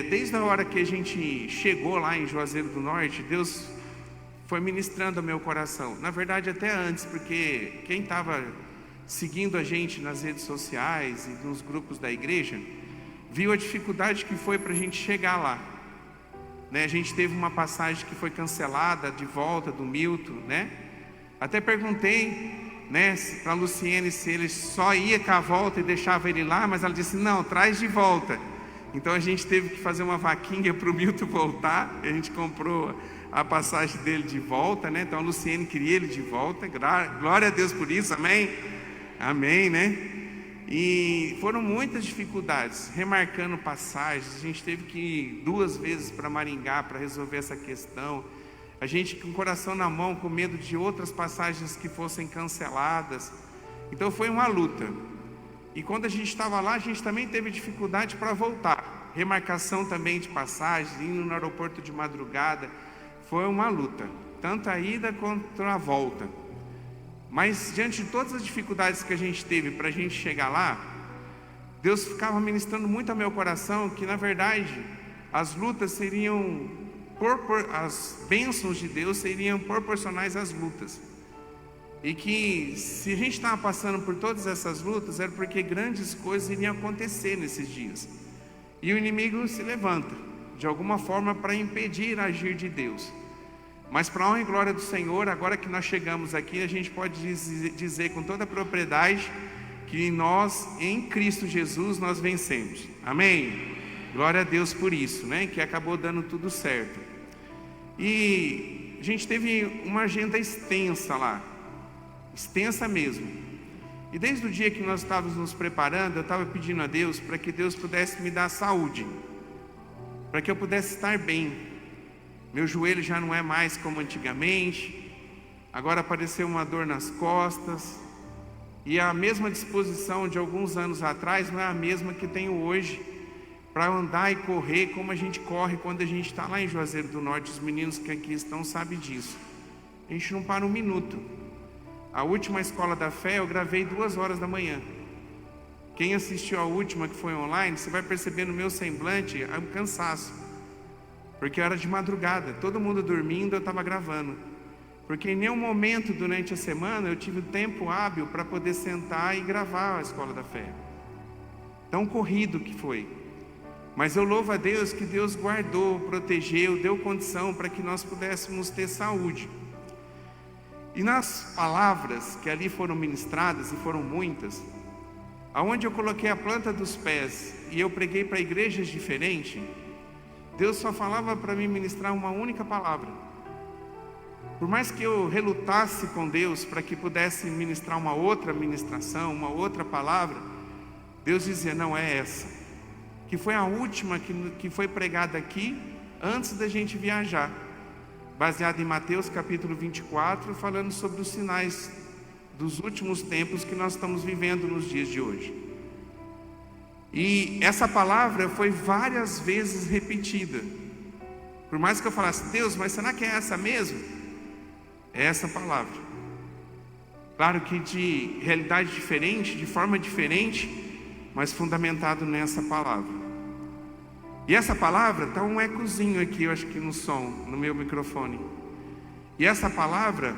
Desde a hora que a gente chegou lá em Juazeiro do Norte, Deus foi ministrando ao meu coração. Na verdade, até antes, porque quem estava seguindo a gente nas redes sociais e nos grupos da igreja, viu a dificuldade que foi para a gente chegar lá. A gente teve uma passagem que foi cancelada de volta do Milton, Até perguntei, para a Luciene se ele só ia com a volta e deixava ele lá, mas ela disse, não, traz de volta. Então a gente teve que fazer uma vaquinha para o Milton voltar, a gente comprou a passagem dele de volta, Então a Luciene queria ele de volta, glória a Deus por isso, amém? Amém, E foram muitas dificuldades, remarcando passagens. A gente teve que ir 2 vezes para Maringá para resolver essa questão. A gente com o coração na mão, com medo de outras passagens que fossem canceladas. Então foi uma luta. E quando a gente estava lá, a gente também teve dificuldade para voltar. Remarcação também de passagens, indo no aeroporto de madrugada. Foi uma luta, tanto a ida quanto a volta. Mas diante de todas as dificuldades que a gente teve para a gente chegar lá, Deus ficava ministrando muito ao meu coração que, na verdade, as lutas seriam, as bênçãos de Deus seriam proporcionais às lutas. E que se a gente estava passando por todas essas lutas, era porque grandes coisas iriam acontecer nesses dias. E o inimigo se levanta, de alguma forma, para impedir o agir de Deus. Mas para a honra e glória do Senhor, agora que nós chegamos aqui, a gente pode dizer com toda a propriedade que nós, em Cristo Jesus, nós vencemos. Amém? Glória a Deus por isso, que acabou dando tudo certo. E a gente teve uma agenda extensa lá, extensa mesmo. E desde o dia que nós estávamos nos preparando, eu estava pedindo a Deus para que Deus pudesse me dar saúde, para que eu pudesse estar bem. Meu joelho já não é mais como antigamente, agora apareceu uma dor nas costas, e a mesma disposição de alguns anos atrás não é a mesma que tenho hoje, para andar e correr como a gente corre quando a gente está lá em Juazeiro do Norte. Os meninos que aqui estão sabem disso, a gente não para um minuto. A última Escola da Fé eu gravei 2 horas da manhã. Quem assistiu a última, que foi online, você vai perceber no meu semblante um cansaço, porque era de madrugada, todo mundo dormindo, eu estava gravando. Porque em nenhum momento durante a semana eu tive tempo hábil para poder sentar e gravar a Escola da Fé. Tão corrido que foi. Mas eu louvo a Deus que Deus guardou, protegeu, deu condição para que nós pudéssemos ter saúde. E nas palavras que ali foram ministradas, e foram muitas, aonde eu coloquei a planta dos pés e eu preguei para igrejas diferentes, Deus só falava para mim ministrar uma única palavra. Por mais que eu relutasse com Deus para que pudesse ministrar uma outra ministração, uma outra palavra, Deus dizia, não é essa, que foi a última que foi pregada aqui antes da gente viajar, baseada em Mateus capítulo 24, falando sobre os sinais dos últimos tempos que nós estamos vivendo nos dias de hoje. E essa palavra foi várias vezes repetida. Por mais que eu falasse, Deus, mas será que é essa mesmo? É essa palavra. Claro que de realidade diferente, de forma diferente, mas fundamentado nessa palavra. E essa palavra, está um ecozinho aqui, eu acho que no som, no meu microfone. E essa palavra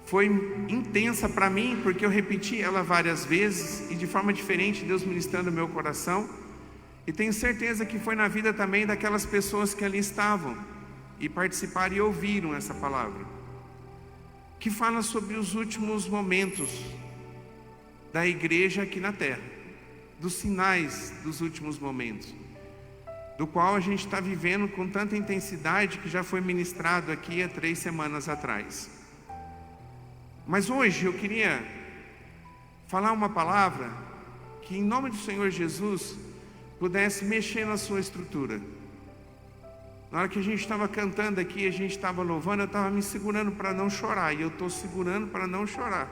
foi intensa para mim, porque eu repeti ela várias vezes e de forma diferente, Deus ministrando o meu coração. E tenho certeza que foi na vida também daquelas pessoas que ali estavam e participaram e ouviram essa palavra, que fala sobre os últimos momentos da igreja aqui na terra, dos sinais dos últimos momentos, do qual a gente está vivendo com tanta intensidade que já foi ministrado aqui há 3 semanas atrás. Mas hoje eu queria falar uma palavra que, em nome do Senhor Jesus, pudesse mexer na sua estrutura. Na hora que a gente estava cantando aqui, a gente estava louvando, eu estava me segurando para não chorar, e eu estou segurando para não chorar.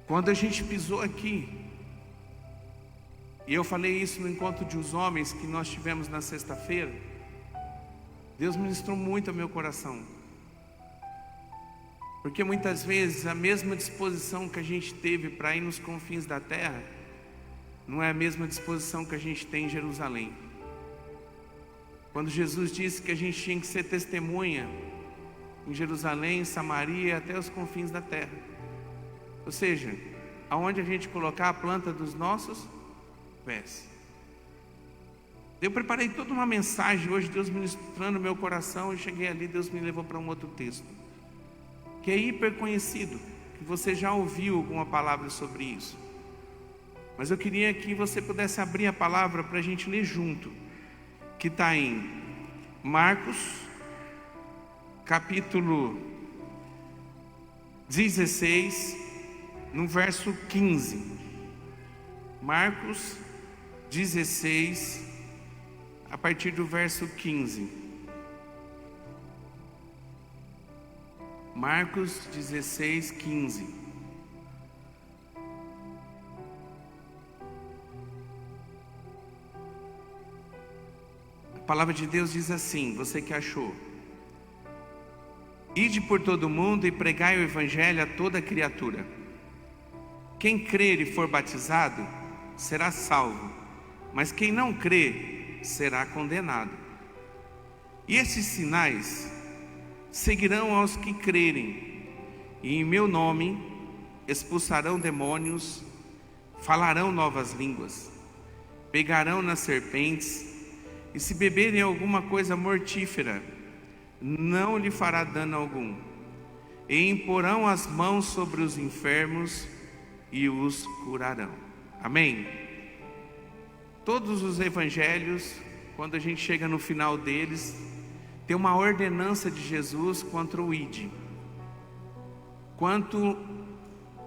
Quando a gente pisou aqui, e eu falei isso no encontro dos homens que nós tivemos na sexta-feira, Deus ministrou muito ao meu coração. Porque muitas vezes a mesma disposição que a gente teve para ir nos confins da terra não é a mesma disposição que a gente tem em Jerusalém. Quando Jesus disse que a gente tinha que ser testemunha em Jerusalém, em Samaria e até os confins da terra. Ou seja, aonde a gente colocar a planta dos nossos pés. Eu preparei toda uma mensagem hoje, Deus ministrando no meu coração, e cheguei ali, Deus me levou para um outro texto, que é hiper conhecido, que você já ouviu alguma palavra sobre isso. Mas eu queria que você pudesse abrir a palavra para a gente ler junto, que está em Marcos, capítulo 16, no verso 15. Marcos 16, a partir do verso 15. Marcos 16, 15. A palavra de Deus diz assim, você que achou: ide por todo o mundo e pregai o evangelho a toda criatura. Quem crer e for batizado será salvo, mas quem não crer será condenado. E esses sinais seguirão aos que crerem, e em meu nome expulsarão demônios, falarão novas línguas, pegarão nas serpentes, e se beberem alguma coisa mortífera, não lhe fará dano algum. E imporão as mãos sobre os enfermos e os curarão. Amém? Todos os evangelhos, quando a gente chega no final deles, tem uma ordenança de Jesus contra o ide. Quanto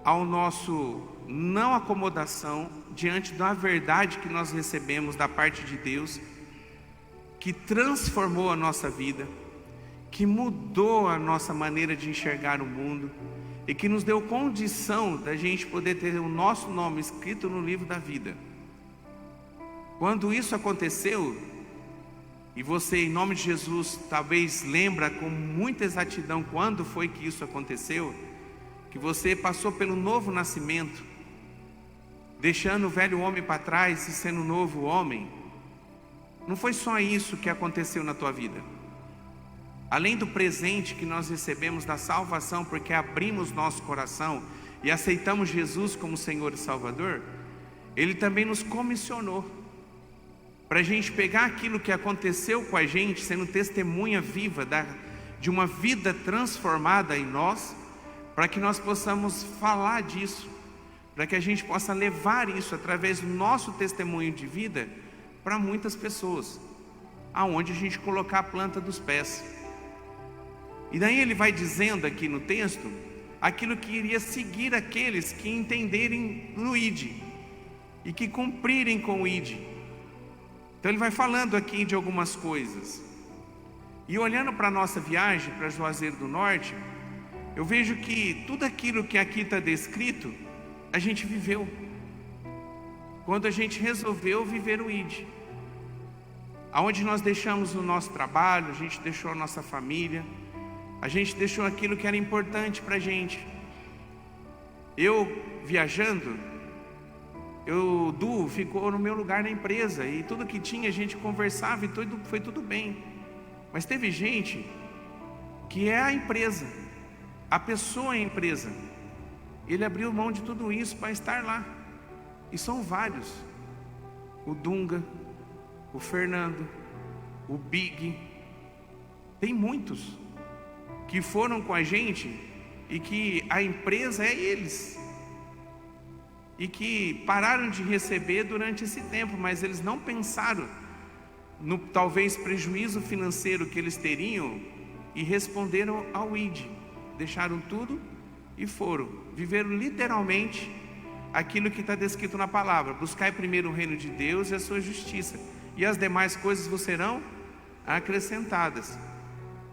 ao nosso não acomodação diante da verdade que nós recebemos da parte de Deus, que transformou a nossa vida, que mudou a nossa maneira de enxergar o mundo e que nos deu condição da gente poder ter o nosso nome escrito no livro da vida. Quando isso aconteceu, e você, em nome de Jesus, talvez lembra com muita exatidão quando foi que isso aconteceu, que você passou pelo novo nascimento, deixando o velho homem para trás e sendo um novo homem. Não foi só isso que aconteceu na tua vida. Além do presente que nós recebemos da salvação, porque abrimos nosso coração e aceitamos Jesus como Senhor e Salvador, Ele também nos comissionou para a gente pegar aquilo que aconteceu com a gente, sendo testemunha viva de uma vida transformada em nós, para que nós possamos falar disso, para que a gente possa levar isso através do nosso testemunho de vida para muitas pessoas, aonde a gente colocar a planta dos pés. E daí ele vai dizendo aqui no texto aquilo que iria seguir aqueles que entenderem no ide e que cumprirem com o ide. Então ele vai falando aqui de algumas coisas. E olhando para a nossa viagem para Juazeiro do Norte, eu vejo que tudo aquilo que aqui está descrito, a gente viveu quando a gente resolveu viver o ide. Aonde nós deixamos o nosso trabalho, a gente deixou a nossa família, a gente deixou aquilo que era importante para a gente. Eu viajando, o Du ficou no meu lugar na empresa, e tudo que tinha a gente conversava e foi tudo bem. Mas teve gente que é a empresa, a pessoa é a empresa. Ele abriu mão de tudo isso para estar lá. E são vários: o Dunga, o Fernando, o Big. Tem muitos que foram com a gente e que a empresa é eles, e que pararam de receber durante esse tempo, mas eles não pensaram no talvez prejuízo financeiro que eles teriam e responderam ao ide, deixaram tudo e foram, viveram literalmente aquilo que está descrito na palavra: buscai primeiro o reino de Deus e a sua justiça, e as demais coisas vos serão acrescentadas.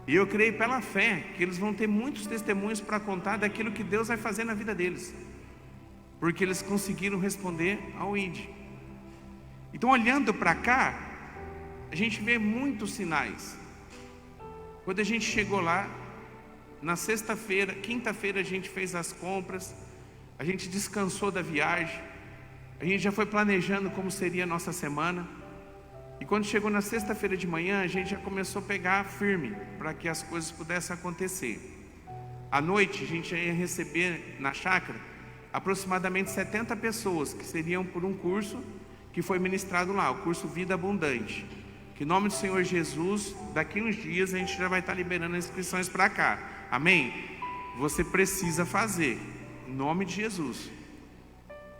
E eu creio pela fé que eles vão ter muitos testemunhos para contar daquilo que Deus vai fazer na vida deles, porque eles conseguiram responder ao ide. Então, olhando para cá, a gente vê muitos sinais. Quando a gente chegou lá, Na sexta-feira, quinta-feira a gente fez as compras, a gente descansou da viagem, a gente já foi planejando como seria a nossa semana. E quando chegou na sexta-feira de manhã, a gente já começou a pegar firme para que as coisas pudessem acontecer. À noite, a gente ia receber na chácara aproximadamente 70 pessoas que seriam por um curso que foi ministrado lá, o curso Vida Abundante. Que em nome do Senhor Jesus, daqui uns dias a gente já vai estar liberando as inscrições para cá. Amém? Você precisa fazer, em nome de Jesus.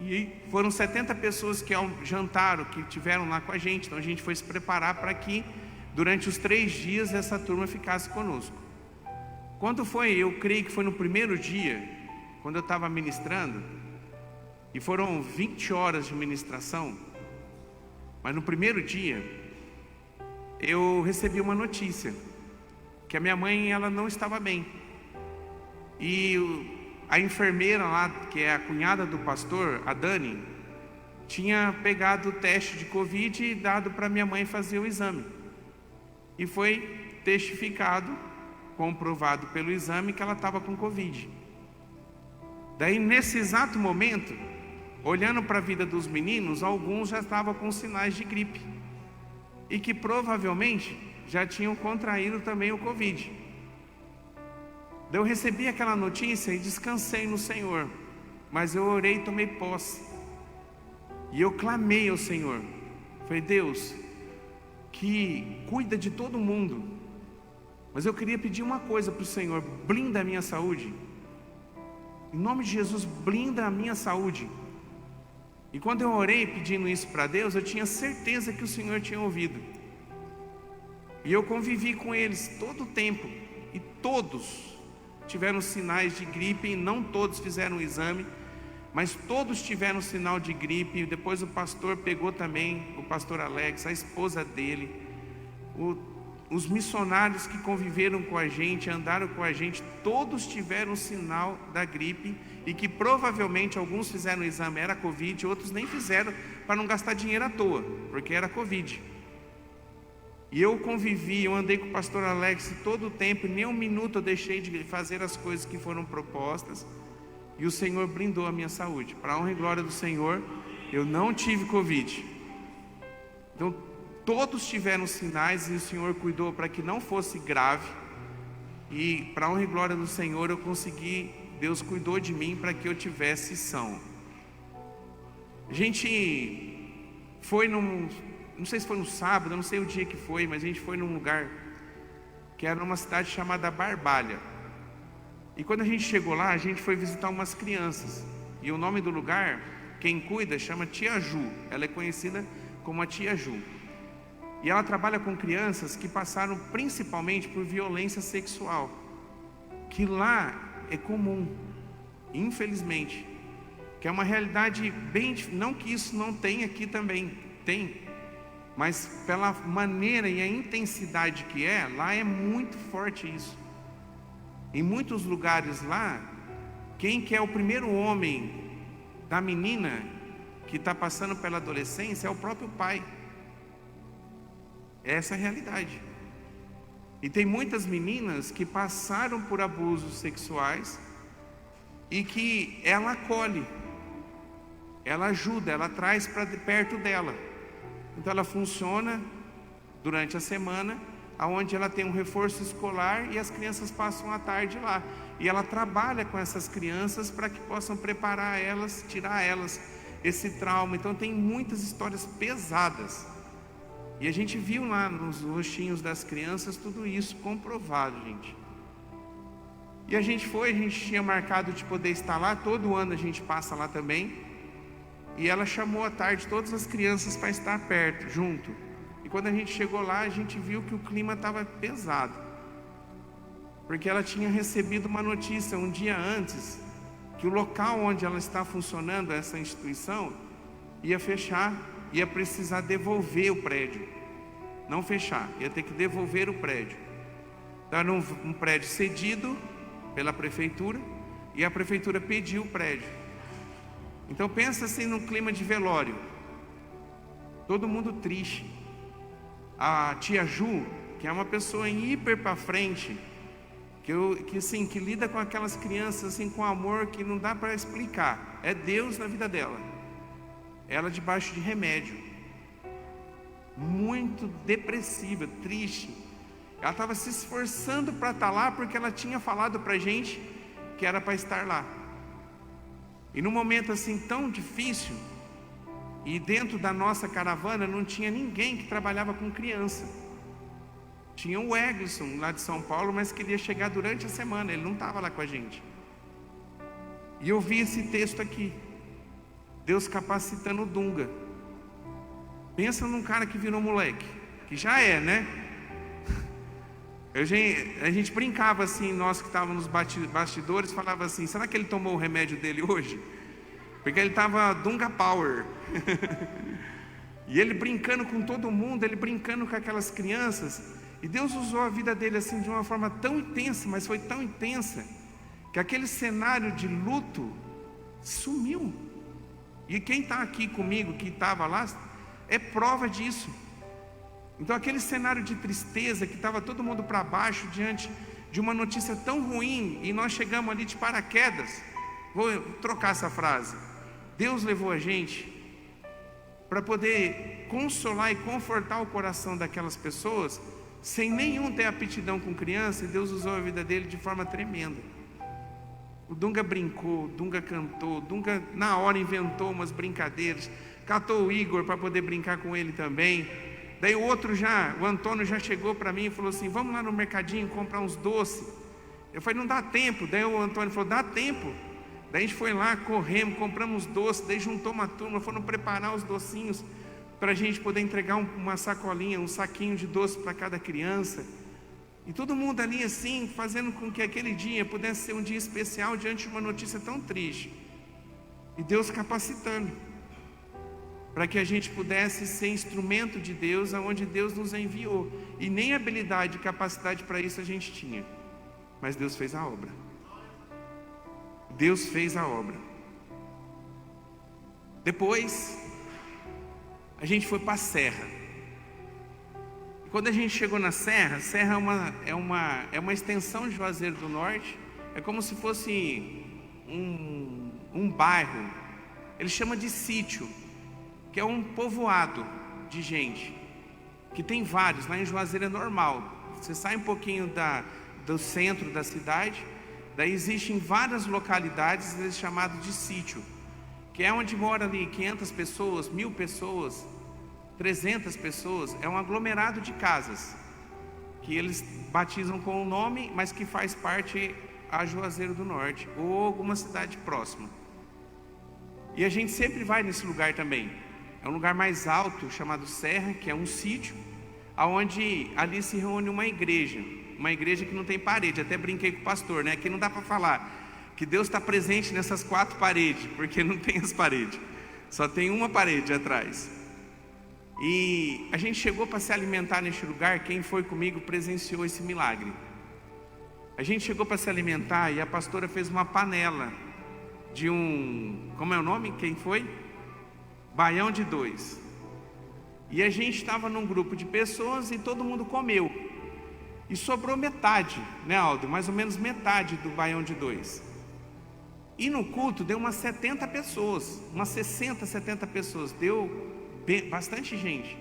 E foram 70 pessoas que jantaram, que tiveram lá com a gente. Então a gente foi se preparar para que durante os 3 dias essa turma ficasse conosco. Quando foi, eu creio que foi no primeiro dia, quando eu estava ministrando, e foram 20 horas de ministração, mas no primeiro dia eu recebi uma notícia, que a minha mãe, ela não estava bem. E a enfermeira lá, que é a cunhada do pastor, a Dani, tinha pegado o teste de Covid e dado para minha mãe fazer o exame. E foi testificado, comprovado pelo exame, que ela estava com Covid. Daí, nesse exato momento, olhando para a vida dos meninos, alguns já estavam com sinais de gripe. E que provavelmente já tinham contraído também o Covid. Eu recebi aquela notícia e descansei no Senhor, mas eu orei e tomei posse, e eu clamei ao Senhor. Falei: Deus, que cuida de todo mundo, mas eu queria pedir uma coisa para o Senhor: blinda a minha saúde, em nome de Jesus, blinda a minha saúde. E quando eu orei pedindo isso para Deus, eu tinha certeza que o Senhor tinha ouvido, e eu convivi com eles todo o tempo, e todos tiveram sinais de gripe, e não todos fizeram o exame, mas todos tiveram sinal de gripe. E depois o pastor pegou também, o pastor Alex, a esposa dele, os missionários que conviveram com a gente, andaram com a gente, todos tiveram sinal da gripe, e que provavelmente alguns fizeram o exame, era Covid, outros nem fizeram, para não gastar dinheiro à toa, porque era Covid. E eu convivi, eu andei com o pastor Alex todo o tempo, nem um minuto eu deixei de fazer as coisas que foram propostas, e o Senhor blindou a minha saúde. Para a honra e glória do Senhor, eu não tive Covid. Então, todos tiveram sinais, e o Senhor cuidou para que não fosse grave, e para a honra e glória do Senhor, eu consegui, Deus cuidou de mim para que eu tivesse são. A gente foi não sei se foi no sábado, eu não sei o dia que foi, mas a gente foi num lugar que era numa cidade chamada Barbalha. E quando a gente chegou lá, a gente foi visitar umas crianças. E o nome do lugar, quem cuida, chama Tia Ju. Ela é conhecida como a Tia Ju. E ela trabalha com crianças que passaram principalmente por violência sexual, que lá é comum, infelizmente. Que é uma realidade bem... Não que isso não tenha aqui também, tem. Mas pela maneira e a intensidade que é, lá é muito forte isso. Em muitos lugares lá, quem que é o primeiro homem da menina que está passando pela adolescência é o próprio pai. Essa é a realidade. E tem muitas meninas que passaram por abusos sexuais e que ela acolhe, ela ajuda, ela traz para perto dela. Então ela funciona durante a semana, onde ela tem um reforço escolar e as crianças passam a tarde lá. E ela trabalha com essas crianças para que possam preparar elas, tirar elas esse trauma. Então tem muitas histórias pesadas. E a gente viu lá nos rostinhos das crianças tudo isso comprovado, gente. E a gente tinha marcado de poder estar lá, todo ano a gente passa lá também. E ela chamou à tarde todas as crianças para estar perto, junto. E quando a gente chegou lá, a gente viu que o clima estava pesado, porque ela tinha recebido uma notícia um dia antes, que o local onde ela está funcionando, essa instituição, ia fechar, ia precisar devolver o prédio. Não fechar, ia ter que devolver o prédio. Então era um prédio cedido pela prefeitura, e a prefeitura pediu o prédio. Então pensa assim num clima de velório, todo mundo triste. A Tia Ju, que é uma pessoa hiper para frente, que lida com aquelas crianças assim, com amor que não dá para explicar. É Deus na vida dela. Ela debaixo de remédio, muito depressiva, triste. Ela estava se esforçando para estar lá, porque ela tinha falado para a gente que era para estar lá. E num momento assim tão difícil, e dentro da nossa caravana não tinha ninguém que trabalhava com criança. Tinha o Eglisson lá de São Paulo, mas queria chegar durante a semana, ele não estava lá com a gente. E eu vi esse texto aqui, Deus capacitando o Dunga. Pensa num cara que virou moleque, que já é, né? A gente brincava assim, nós que estávamos nos bastidores, falava assim, será que ele tomou o remédio dele hoje? Porque ele estava Dunga Power. E ele brincando com todo mundo, ele brincando com aquelas crianças. E Deus usou a vida dele assim de uma forma tão intensa, mas foi tão intensa, que aquele cenário de luto sumiu. E quem está aqui comigo, que estava lá, é prova disso. Então aquele cenário de tristeza, que estava todo mundo para baixo diante de uma notícia tão ruim, e nós chegamos ali de paraquedas. Vou trocar essa frase. Deus levou a gente para poder consolar e confortar o coração daquelas pessoas, sem nenhum ter aptidão com criança, e Deus usou a vida dele de forma tremenda. O Dunga brincou, o Dunga cantou, o Dunga na hora inventou umas brincadeiras, catou o Igor para poder brincar com ele também. Daí o Antônio já chegou para mim e falou assim, vamos lá no mercadinho comprar uns doces. Eu falei, não dá tempo. Daí o Antônio falou, dá tempo. Daí a gente foi lá, corremos, compramos doces, daí juntou uma turma, foram preparar os docinhos para a gente poder entregar uma sacolinha, um saquinho de doce para cada criança. E todo mundo ali assim, fazendo com que aquele dia pudesse ser um dia especial diante de uma notícia tão triste. E Deus capacitando, para que a gente pudesse ser instrumento de Deus, aonde Deus nos enviou. E nem habilidade e capacidade para isso a gente tinha. Mas Deus fez a obra. Deus fez a obra. Depois, a gente foi para a Serra. E quando a gente chegou na Serra, Serra é uma extensão de Juazeiro do Norte. É como se fosse um bairro. Ele chama de sítio, que é um povoado de gente, que tem vários. Lá em Juazeiro é normal. Você sai um pouquinho do centro da cidade, daí existem várias localidades chamadas de sítio, que é onde mora ali 500 pessoas, 1000 pessoas, 300 pessoas. É um aglomerado de casas, que eles batizam com o nome, mas que faz parte a Juazeiro do Norte, ou alguma cidade próxima. E a gente sempre vai nesse lugar também. É um lugar mais alto, chamado Serra, que é um sítio, onde ali se reúne uma igreja que não tem parede. Até brinquei com o pastor, né? Que não dá para falar que Deus está presente nessas 4 paredes, porque não tem as paredes, só tem uma parede atrás. E a gente chegou para se alimentar neste lugar. Quem foi comigo presenciou esse milagre. A gente chegou para se alimentar e a pastora fez uma panela de como é o nome? Quem foi? Baião de 2. E a gente estava num grupo de pessoas e todo mundo comeu. E sobrou metade, né, Aldo? Mais ou menos metade do baião de 2. E no culto deu umas 70 pessoas, umas 60, 70 pessoas. Deu bastante gente.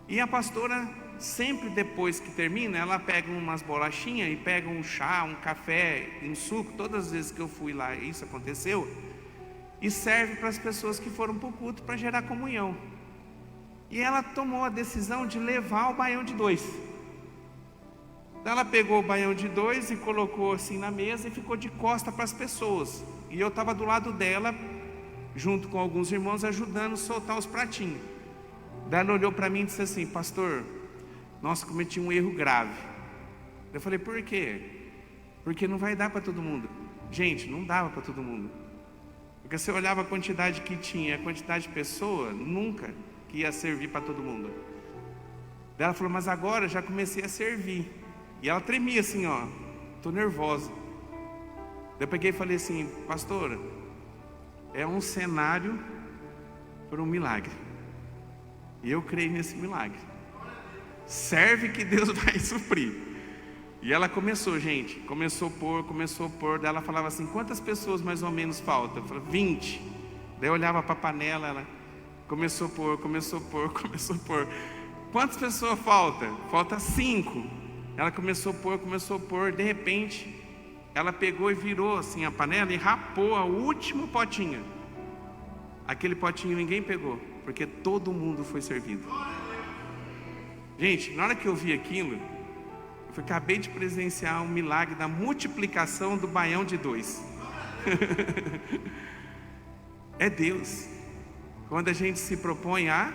E a pastora, sempre depois que termina, ela pega umas bolachinhas e pega um chá, um café, um suco. Todas as vezes que eu fui lá, isso aconteceu. E serve para as pessoas que foram para o culto, para gerar comunhão. E ela tomou a decisão de levar o baião de 2. Então ela pegou o baião de 2 e colocou assim na mesa e ficou de costa para as pessoas. E eu estava do lado dela, junto com alguns irmãos, ajudando a soltar os pratinhos. Daí ela olhou para mim e disse assim: pastor, nossa, cometi um erro grave. Eu falei: por quê? Porque não vai dar para todo mundo. Gente, não dava para todo mundo. Porque você olhava a quantidade que tinha, a quantidade de pessoa, nunca que ia servir para todo mundo. Daí ela falou: mas agora já comecei a servir. E ela tremia assim, ó, tô nervosa. Daí eu peguei e falei assim: pastora, é um cenário para um milagre. E eu creio nesse milagre. Serve que Deus vai suprir. E ela começou, gente, começou a pôr, daí ela falava assim, quantas pessoas mais ou menos faltam? Eu falava, 20. Daí eu olhava para a panela, ela começou a pôr. Quantas pessoas faltam? Falta 5. Ela começou a pôr, de repente, ela pegou e virou assim a panela e rapou o último potinho. Aquele potinho ninguém pegou, porque todo mundo foi servido. Gente, na hora que eu vi aquilo, eu acabei de presenciar um milagre da multiplicação do baião de 2. É Deus. Quando a gente se propõe a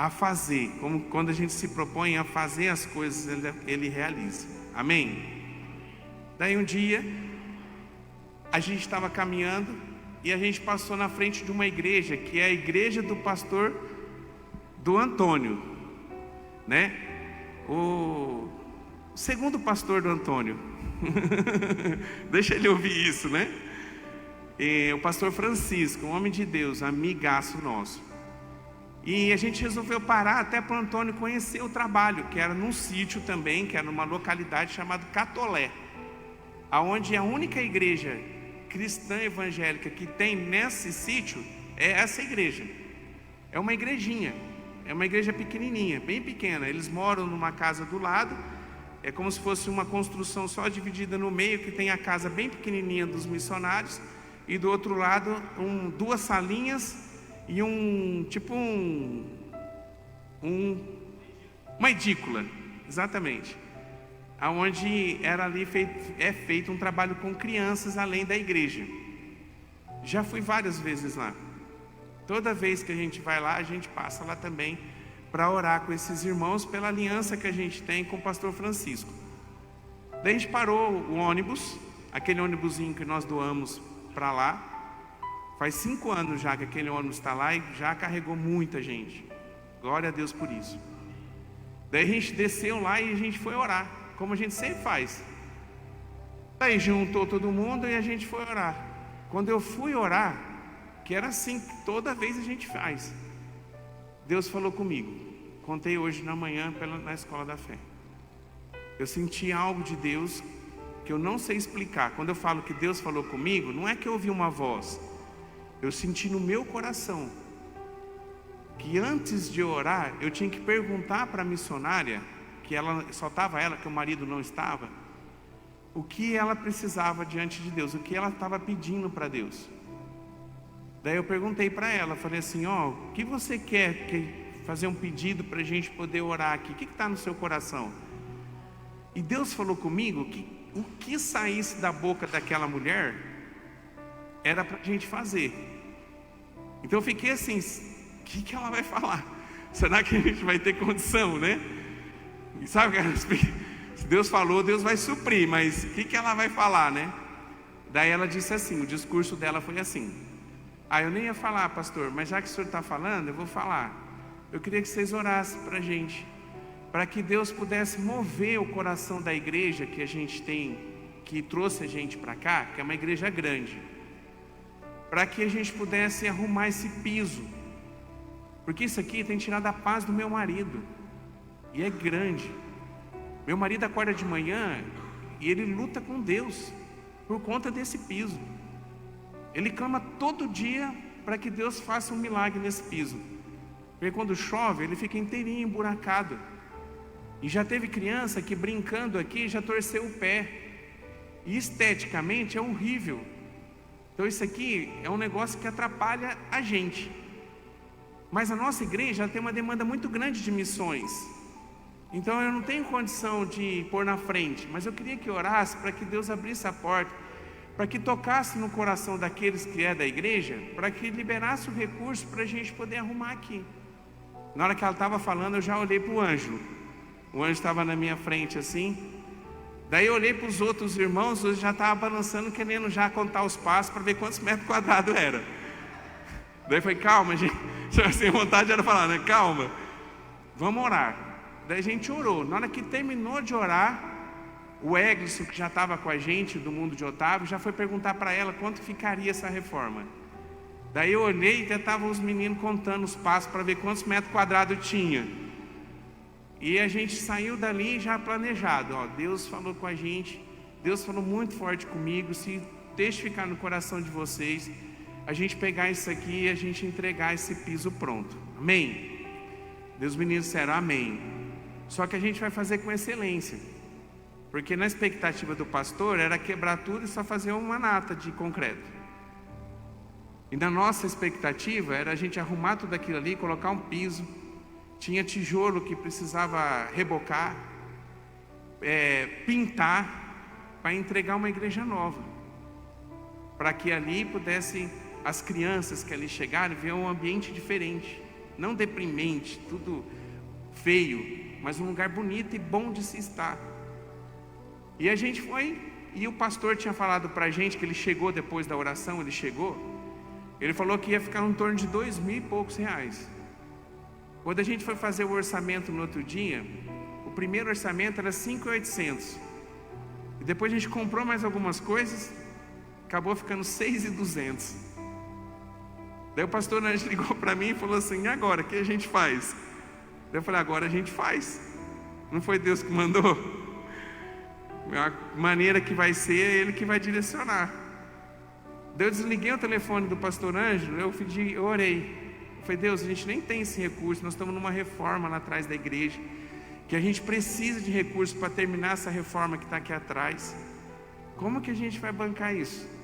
fazer, como quando a gente se propõe a fazer as coisas, Ele realiza. Amém? Daí um dia, a gente estava caminhando e a gente passou na frente de uma igreja, que é a igreja do pastor do Antônio, né? O segundo pastor do Antônio. Deixa ele ouvir isso, né? O pastor Francisco, um homem de Deus, amigaço nosso. E a gente resolveu parar até para o Antônio conhecer o trabalho, que era num sítio também, que era numa localidade chamada Catolé, aonde a única igreja cristã evangélica que tem nesse sítio é essa igreja. É uma igrejinha, é uma igreja pequenininha, bem pequena. Eles moram numa casa do lado, é como se fosse uma construção só dividida no meio, que tem a casa bem pequenininha dos missionários, e do outro lado 2 salinhas e uma edícula, exatamente, aonde era ali feito um trabalho com crianças além da igreja. Já fui várias vezes lá. Toda vez que a gente vai lá, a gente passa lá também para orar com esses irmãos pela aliança que a gente tem com o pastor Francisco. Daí a gente parou o ônibus, aquele ônibusinho que nós doamos para lá. Faz 5 anos já que aquele ônibus está lá e já carregou muita gente. Glória a Deus por isso. Daí a gente desceu lá e a gente foi orar, como a gente sempre faz. Daí juntou todo mundo e a gente foi orar. Quando eu fui orar, que era assim que toda vez a gente faz, Deus falou comigo. Contei hoje na manhã na Escola da Fé. Eu senti algo de Deus que eu não sei explicar. Quando eu falo que Deus falou comigo, não é que eu ouvi uma voz. Eu senti no meu coração que antes de orar, eu tinha que perguntar para a missionária, que só estava ela, que o marido não estava, o que ela precisava diante de Deus, o que ela estava pedindo para Deus. Daí eu perguntei para ela, falei assim, o que você quer fazer um pedido para a gente poder orar aqui? O que está no seu coração? E Deus falou comigo que o que saísse da boca daquela mulher era para a gente fazer. Então eu fiquei assim, o que ela vai falar? Será que a gente vai ter condição, né? E sabe, se Deus falou, Deus vai suprir, mas o que ela vai falar, né? Daí ela disse assim, o discurso dela foi assim, eu nem ia falar, pastor, mas já que o senhor está falando, eu vou falar. Eu queria que vocês orassem para a gente, para que Deus pudesse mover o coração da igreja que a gente tem, que trouxe a gente para cá, que é uma igreja grande, para que a gente pudesse arrumar esse piso, porque isso aqui tem tirado a paz do meu marido, e é grande. Meu marido acorda de manhã e ele luta com Deus por conta desse piso. Ele clama todo dia para que Deus faça um milagre nesse piso, porque quando chove ele fica inteirinho emburacado. E já teve criança que brincando aqui já torceu o pé, e esteticamente é horrível. Então isso aqui é um negócio que atrapalha a gente. Mas a nossa igreja tem uma demanda muito grande de missões, então eu não tenho condição de pôr na frente, mas eu queria que orasse para que Deus abrisse a porta, para que tocasse no coração daqueles que é da igreja, para que liberasse o recurso para a gente poder arrumar aqui. Na hora que ela estava falando, eu já olhei para o Ângelo. O Ângelo estava na minha frente assim. Daí eu olhei para os outros irmãos, eu já estava balançando, querendo já contar os passos para ver quantos metros quadrados era. Daí eu falei, calma, gente. Sem vontade era falar, né? Calma, vamos orar. Daí a gente orou. Na hora que terminou de orar, o Eglisson, que já estava com a gente do Mundo de Otávio, já foi perguntar para ela quanto ficaria essa reforma. Daí eu olhei e estavam os meninos contando os passos para ver quantos metros quadrados tinha. E a gente saiu dali já planejado, ó, Deus falou com a gente, Deus falou muito forte comigo, se testificar no coração de vocês, a gente pegar isso aqui e a gente entregar esse piso pronto, amém? Deus, meninos disseram amém. Só que a gente vai fazer com excelência, porque na expectativa do pastor era quebrar tudo e só fazer uma nata de concreto. E na nossa expectativa era a gente arrumar tudo aquilo ali, colocar um piso, tinha tijolo que precisava rebocar, pintar, para entregar uma igreja nova, para que ali pudessem as crianças que ali chegaram ver um ambiente diferente, não deprimente, tudo feio, mas um lugar bonito e bom de se estar. E a gente foi, e o pastor tinha falado para a gente que ele chegou depois da oração, ele falou que ia ficar em torno de 2.000 e poucos reais. Quando a gente foi fazer o orçamento no outro dia, o primeiro orçamento era 5.800, e depois a gente comprou mais algumas coisas, acabou ficando 6.200. Daí o pastor Ângelo ligou para mim e falou assim: e agora, o que a gente faz? Daí eu falei: agora a gente faz, não foi Deus que mandou? A maneira que vai ser é Ele que vai direcionar. Daí eu desliguei o telefone do pastor Ângelo, eu orei, eu falei: Deus, a gente nem tem esse recurso, nós estamos numa reforma lá atrás da igreja, que a gente precisa de recursos para terminar essa reforma que está aqui atrás, como que a gente vai bancar isso?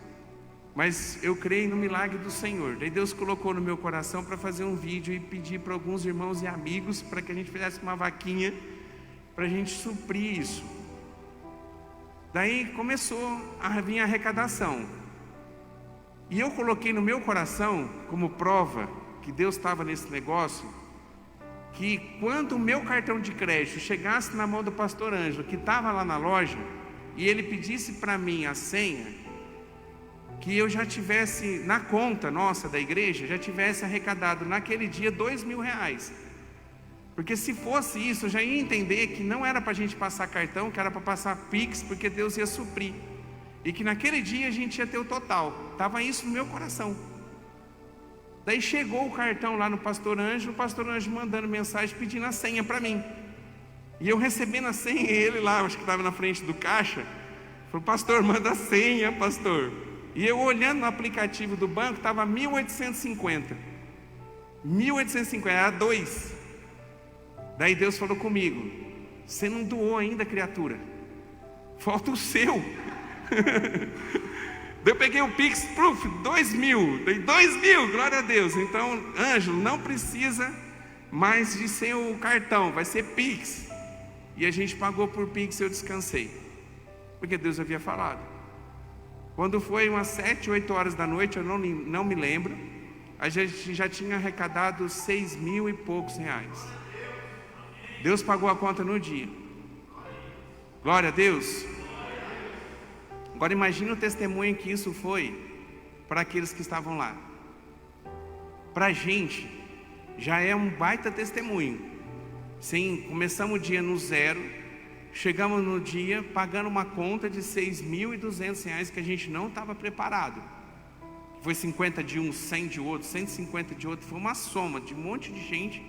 Mas eu creio no milagre do Senhor. Daí Deus colocou no meu coração para fazer um vídeo e pedir para alguns irmãos e amigos para que a gente fizesse uma vaquinha para a gente suprir isso. Daí começou a vir a arrecadação, e eu coloquei no meu coração como prova que Deus estava nesse negócio, que quando o meu cartão de crédito chegasse na mão do pastor Ângelo, que estava lá na loja, e ele pedisse para mim a senha, que eu já tivesse na conta nossa da igreja, já tivesse arrecadado naquele dia 2.000 reais. Porque se fosse isso, eu já ia entender que não era para a gente passar cartão, que era para passar Pix, porque Deus ia suprir, e que naquele dia a gente ia ter o total. Estava isso no meu coração. Daí chegou o cartão lá no pastor Ângelo, o pastor Ângelo mandando mensagem pedindo a senha para mim, e eu recebendo a senha, ele lá, acho que estava na frente do caixa, falou: pastor, manda a senha, pastor. E eu olhando no aplicativo do banco, estava 1.850, era 2. Daí Deus falou comigo: você não doou ainda, criatura, falta o seu. Daí eu peguei o Pix, 2.000, dei 2.000, glória a Deus. Então, Ângelo, não precisa mais de ser o cartão, vai ser Pix. E a gente pagou por Pix, eu descansei, porque Deus havia falado. Quando foi umas 7, 8 horas da noite, eu não me lembro, a gente já tinha arrecadado 6.000 e poucos reais. Deus pagou a conta no dia. Glória a Deus. Agora imagine o testemunho que isso foi para aqueles que estavam lá. Para a gente já é um baita testemunho. Sim, começamos o dia no zero, chegamos no dia pagando uma conta de 6.200 reais que a gente não estava preparado. Foi 50 de um, 100 de outro, 150 de outro. Foi uma soma de um monte de gente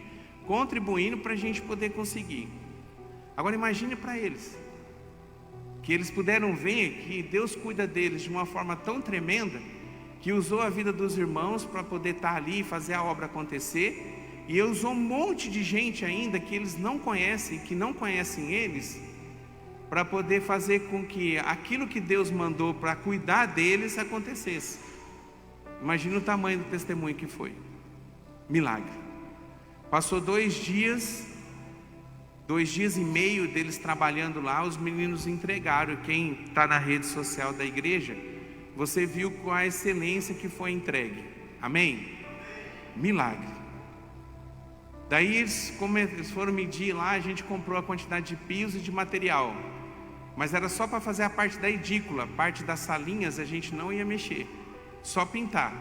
contribuindo para a gente poder conseguir. Agora imagine para eles, que eles puderam ver que Deus cuida deles de uma forma tão tremenda, que usou a vida dos irmãos para poder estar ali e fazer a obra acontecer, e usou um monte de gente ainda que eles não conhecem, que não conhecem eles, para poder fazer com que aquilo que Deus mandou para cuidar deles acontecesse. Imagina o tamanho do testemunho que foi. Milagre. Passou 2 dias e meio deles trabalhando lá, os meninos entregaram. Quem está na rede social da igreja, você viu com a excelência que foi entregue. Amém? Milagre. Daí eles foram medir lá, a gente comprou a quantidade de piso e de material, mas era só para fazer a parte da edícula, a parte das salinhas a gente não ia mexer, só pintar,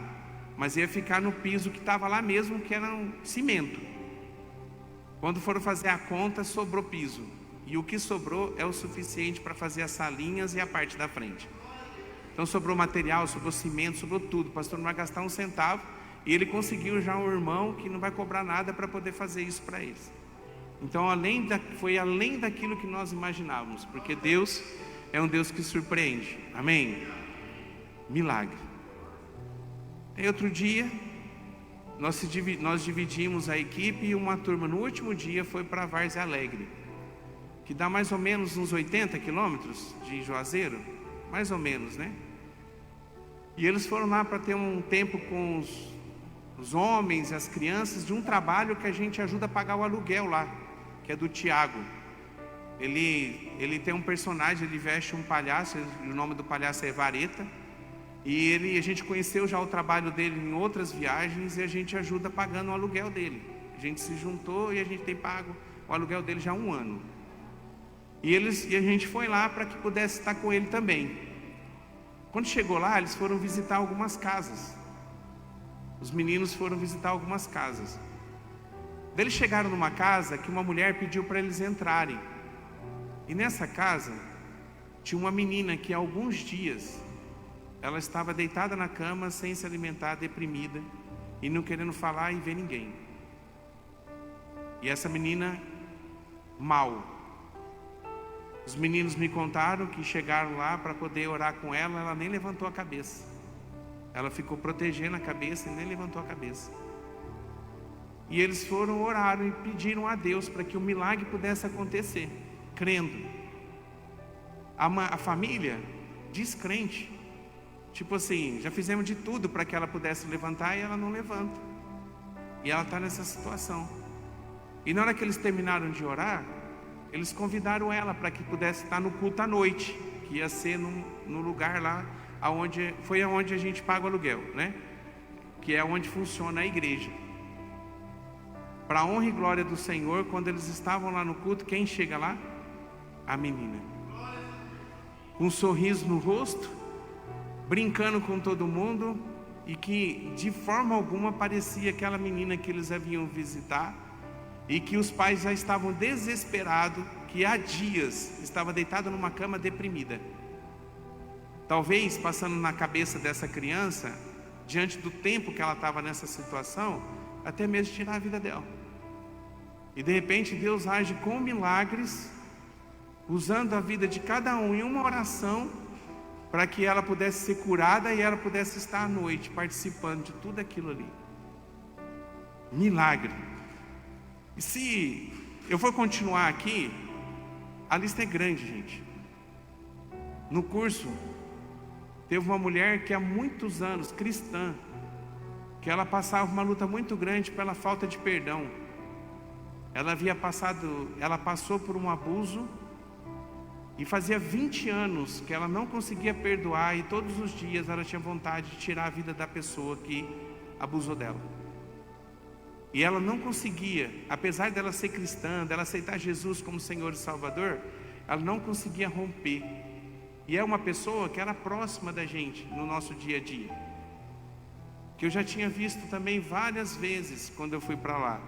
mas ia ficar no piso que estava lá mesmo, que era um cimento. Quando foram fazer a conta, sobrou piso, e o que sobrou é o suficiente para fazer as salinhas e a parte da frente. Então sobrou material, sobrou cimento, sobrou tudo. O pastor não vai gastar um centavo, e ele conseguiu já um irmão que não vai cobrar nada para poder fazer isso para eles. Então foi além daquilo que nós imaginávamos, porque Deus é um Deus que surpreende. Amém? Milagre. Aí outro dia, nós dividimos a equipe e uma turma no último dia foi para Várzea Alegre, que dá mais ou menos uns 80 quilômetros de Juazeiro, mais ou menos, né? E eles foram lá para ter um tempo com os homens e as crianças de um trabalho que a gente ajuda a pagar o aluguel lá, que é do Tiago. Ele tem um personagem, ele veste um palhaço, o nome do palhaço é Vareta. E a gente conheceu já o trabalho dele em outras viagens e a gente ajuda pagando o aluguel dele. A gente se juntou e a gente tem pago o aluguel dele já há 1 ano. E a gente foi lá para que pudesse estar com ele também. Quando chegou lá, eles foram visitar algumas casas. Os meninos foram visitar algumas casas. Daí eles chegaram numa casa que uma mulher pediu para eles entrarem. E nessa casa tinha uma menina que há alguns dias ela estava deitada na cama, sem se alimentar, deprimida, e não querendo falar e ver ninguém. E essa menina, mal. Os meninos me contaram que chegaram lá para poder orar com ela, ela nem levantou a cabeça. Ela ficou protegendo a cabeça e nem levantou a cabeça. E eles foram, oraram e pediram a Deus para que o milagre pudesse acontecer, crendo. A família, descrente, tipo assim, já fizemos de tudo para que ela pudesse levantar e ela não levanta. E ela está nessa situação. E na hora que eles terminaram de orar, eles convidaram ela para que pudesse estar no culto à noite, que ia ser no lugar lá, foi aonde a gente paga o aluguel, né? Que é onde funciona a igreja. Para a honra e glória do Senhor, quando eles estavam lá no culto, quem chega lá? A menina. Com um sorriso no rosto, brincando com todo mundo, e que de forma alguma parecia aquela menina que eles haviam visitar, e que os pais já estavam desesperados, que há dias estava deitada numa cama deprimida. Talvez passando na cabeça dessa criança, diante do tempo que ela estava nessa situação, até mesmo tirar a vida dela. E de repente Deus age com milagres, usando a vida de cada um em uma oração, para que ela pudesse ser curada e ela pudesse estar à noite participando de tudo aquilo ali. Milagre. E se eu for continuar aqui, a lista é grande, gente. No curso, teve uma mulher que há muitos anos, cristã, que ela passava uma luta muito grande pela falta de perdão. Ela passou por um abuso, e fazia 20 anos que ela não conseguia perdoar, e todos os dias ela tinha vontade de tirar a vida da pessoa que abusou dela. E ela não conseguia, apesar dela ser cristã, dela aceitar Jesus como Senhor e Salvador, ela não conseguia romper. E é uma pessoa que era próxima da gente no nosso dia a dia, que eu já tinha visto também várias vezes quando eu fui para lá.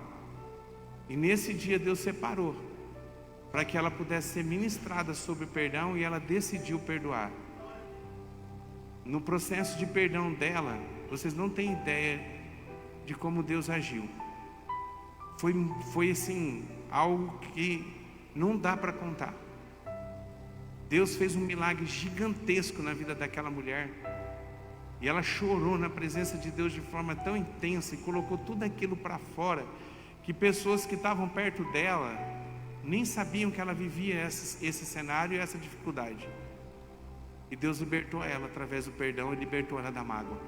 E nesse dia Deus separou para que ela pudesse ser ministrada sobre perdão, e ela decidiu perdoar. No processo de perdão dela, vocês não têm ideia de como Deus agiu. Foi assim, algo que não dá para contar. Deus fez um milagre gigantesco na vida daquela mulher, e ela chorou na presença de Deus de forma tão intensa, e colocou tudo aquilo para fora, que pessoas que estavam perto dela nem sabiam que ela vivia esse cenário e essa dificuldade. E Deus libertou ela através do perdão, e libertou ela da mágoa.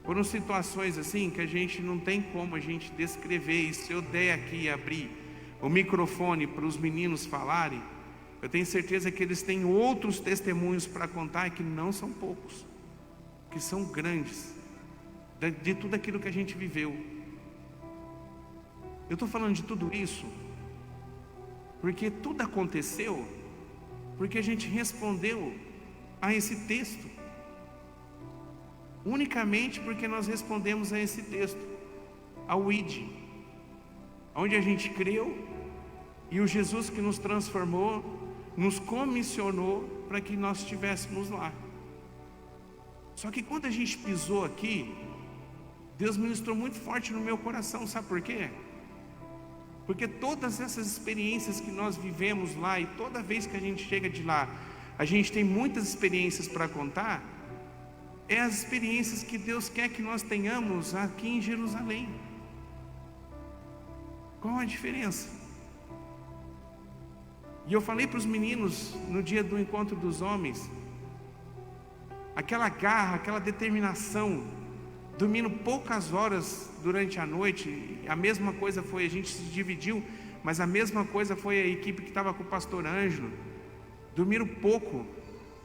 Foram situações assim que a gente não tem como a gente descrever. E se eu der aqui e abrir o microfone para os meninos falarem, eu tenho certeza que eles têm outros testemunhos para contar, e que não são poucos, que são grandes, de tudo aquilo que a gente viveu. Eu estou falando de tudo isso porque tudo aconteceu porque a gente respondeu a esse texto, unicamente porque nós respondemos a esse texto, ao ID, onde a gente creu, e o Jesus que nos transformou, nos comissionou para que nós estivéssemos lá. Só que quando a gente pisou aqui, Deus ministrou muito forte no meu coração, sabe por quê? Porque todas essas experiências que nós vivemos lá, e toda vez que a gente chega de lá, a gente tem muitas experiências para contar, é as experiências que Deus quer que nós tenhamos aqui em Jerusalém. Qual a diferença? E eu falei para os meninos no dia do encontro dos homens, aquela garra, aquela determinação, dormindo poucas horas durante a noite. A mesma coisa foi, a gente se dividiu, mas a mesma coisa foi a equipe que estava com o pastor Ângelo. Dormiram pouco,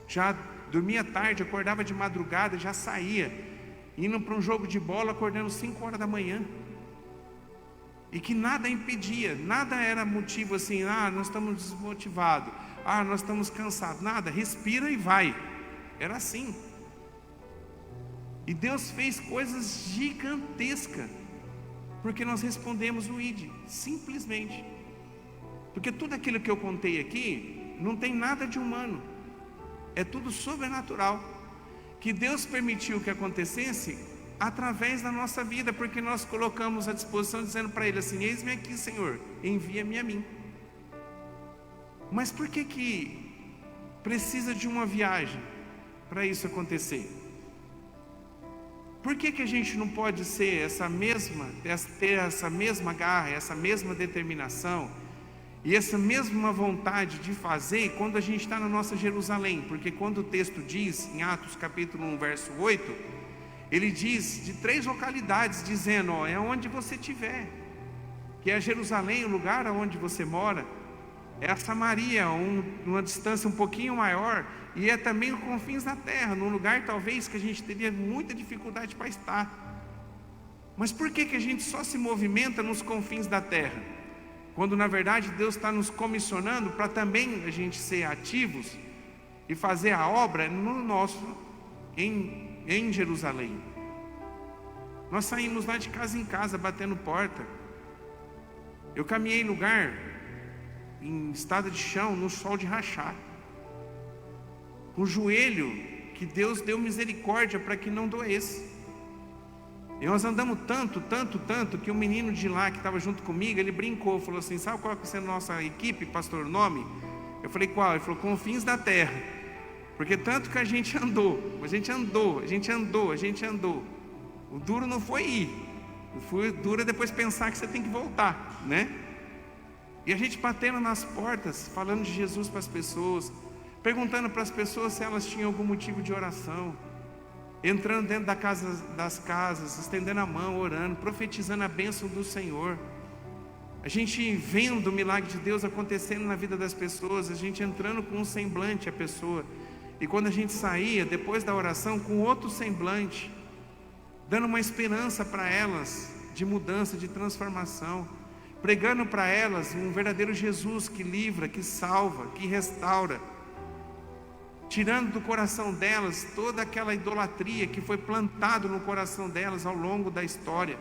já dormia tarde, acordava de madrugada, já saía, indo para um jogo de bola, acordando 5 horas da manhã. E que nada impedia, nada era motivo assim, nós estamos desmotivados, nós estamos cansados, nada, respira e vai. Era assim. E Deus fez coisas gigantescas, porque nós respondemos o ID, simplesmente. Porque tudo aquilo que eu contei aqui, não tem nada de humano, é tudo sobrenatural, que Deus permitiu que acontecesse através da nossa vida, porque nós colocamos à disposição, dizendo para Ele assim: eis-me aqui, Senhor, envia-me a mim. Mas por que precisa de uma viagem para isso acontecer? Por que a gente não pode ter essa mesma garra, essa mesma determinação e essa mesma vontade de fazer quando a gente está na nossa Jerusalém? Porque quando o texto diz, em Atos capítulo 1, verso 8, ele diz de 3 localidades, dizendo, é onde você estiver, que é Jerusalém, o lugar onde você mora, é a Samaria, uma distância um pouquinho maior, e é também os confins da terra, num lugar talvez que a gente teria muita dificuldade para estar. Mas por que a gente só se movimenta nos confins da terra, quando na verdade Deus está nos comissionando para também a gente ser ativos e fazer a obra em Jerusalém? Nós saímos lá de casa em casa, batendo porta. Eu caminhei em lugar, em estado de chão, no sol de rachar, com o joelho que Deus deu misericórdia para que não doesse. E nós andamos tanto, que o menino de lá que estava junto comigo, ele brincou, falou assim: sabe qual que é a nossa equipe, pastor, o nome? Eu falei: qual? Ele falou: Confins da Terra. Porque tanto que a gente andou. O duro não foi ir, o duro é depois pensar que você tem que voltar, né? E a gente batendo nas portas, falando de Jesus para as pessoas, perguntando para as pessoas se elas tinham algum motivo de oração, entrando dentro das casas, estendendo a mão, orando, profetizando a bênção do Senhor. A gente vendo o milagre de Deus acontecendo na vida das pessoas, a gente entrando com um semblante à pessoa, e quando a gente saía, depois da oração, com outro semblante, dando uma esperança para elas, de mudança, de transformação, pregando para elas um verdadeiro Jesus que livra, que salva, que restaura, tirando do coração delas toda aquela idolatria que foi plantado no coração delas ao longo da história,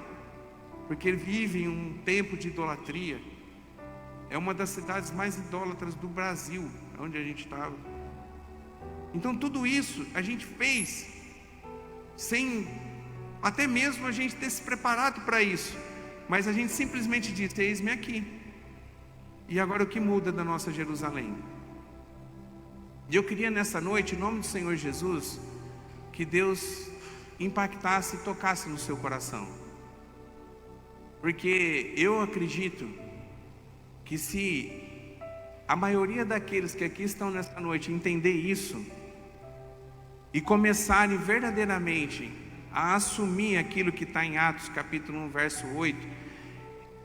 porque vivem um tempo de idolatria. É uma das cidades mais idólatras do Brasil, onde a gente estava. Então tudo isso a gente fez sem até mesmo a gente ter se preparado para isso, mas a gente simplesmente disse: eis-me aqui. E agora o que muda da nossa Jerusalém? E eu queria nessa noite, em nome do Senhor Jesus, que Deus impactasse e tocasse no seu coração, porque eu acredito que se a maioria daqueles que aqui estão nessa noite entender isso e começarem verdadeiramente a assumir aquilo que está em Atos capítulo 1, verso 8,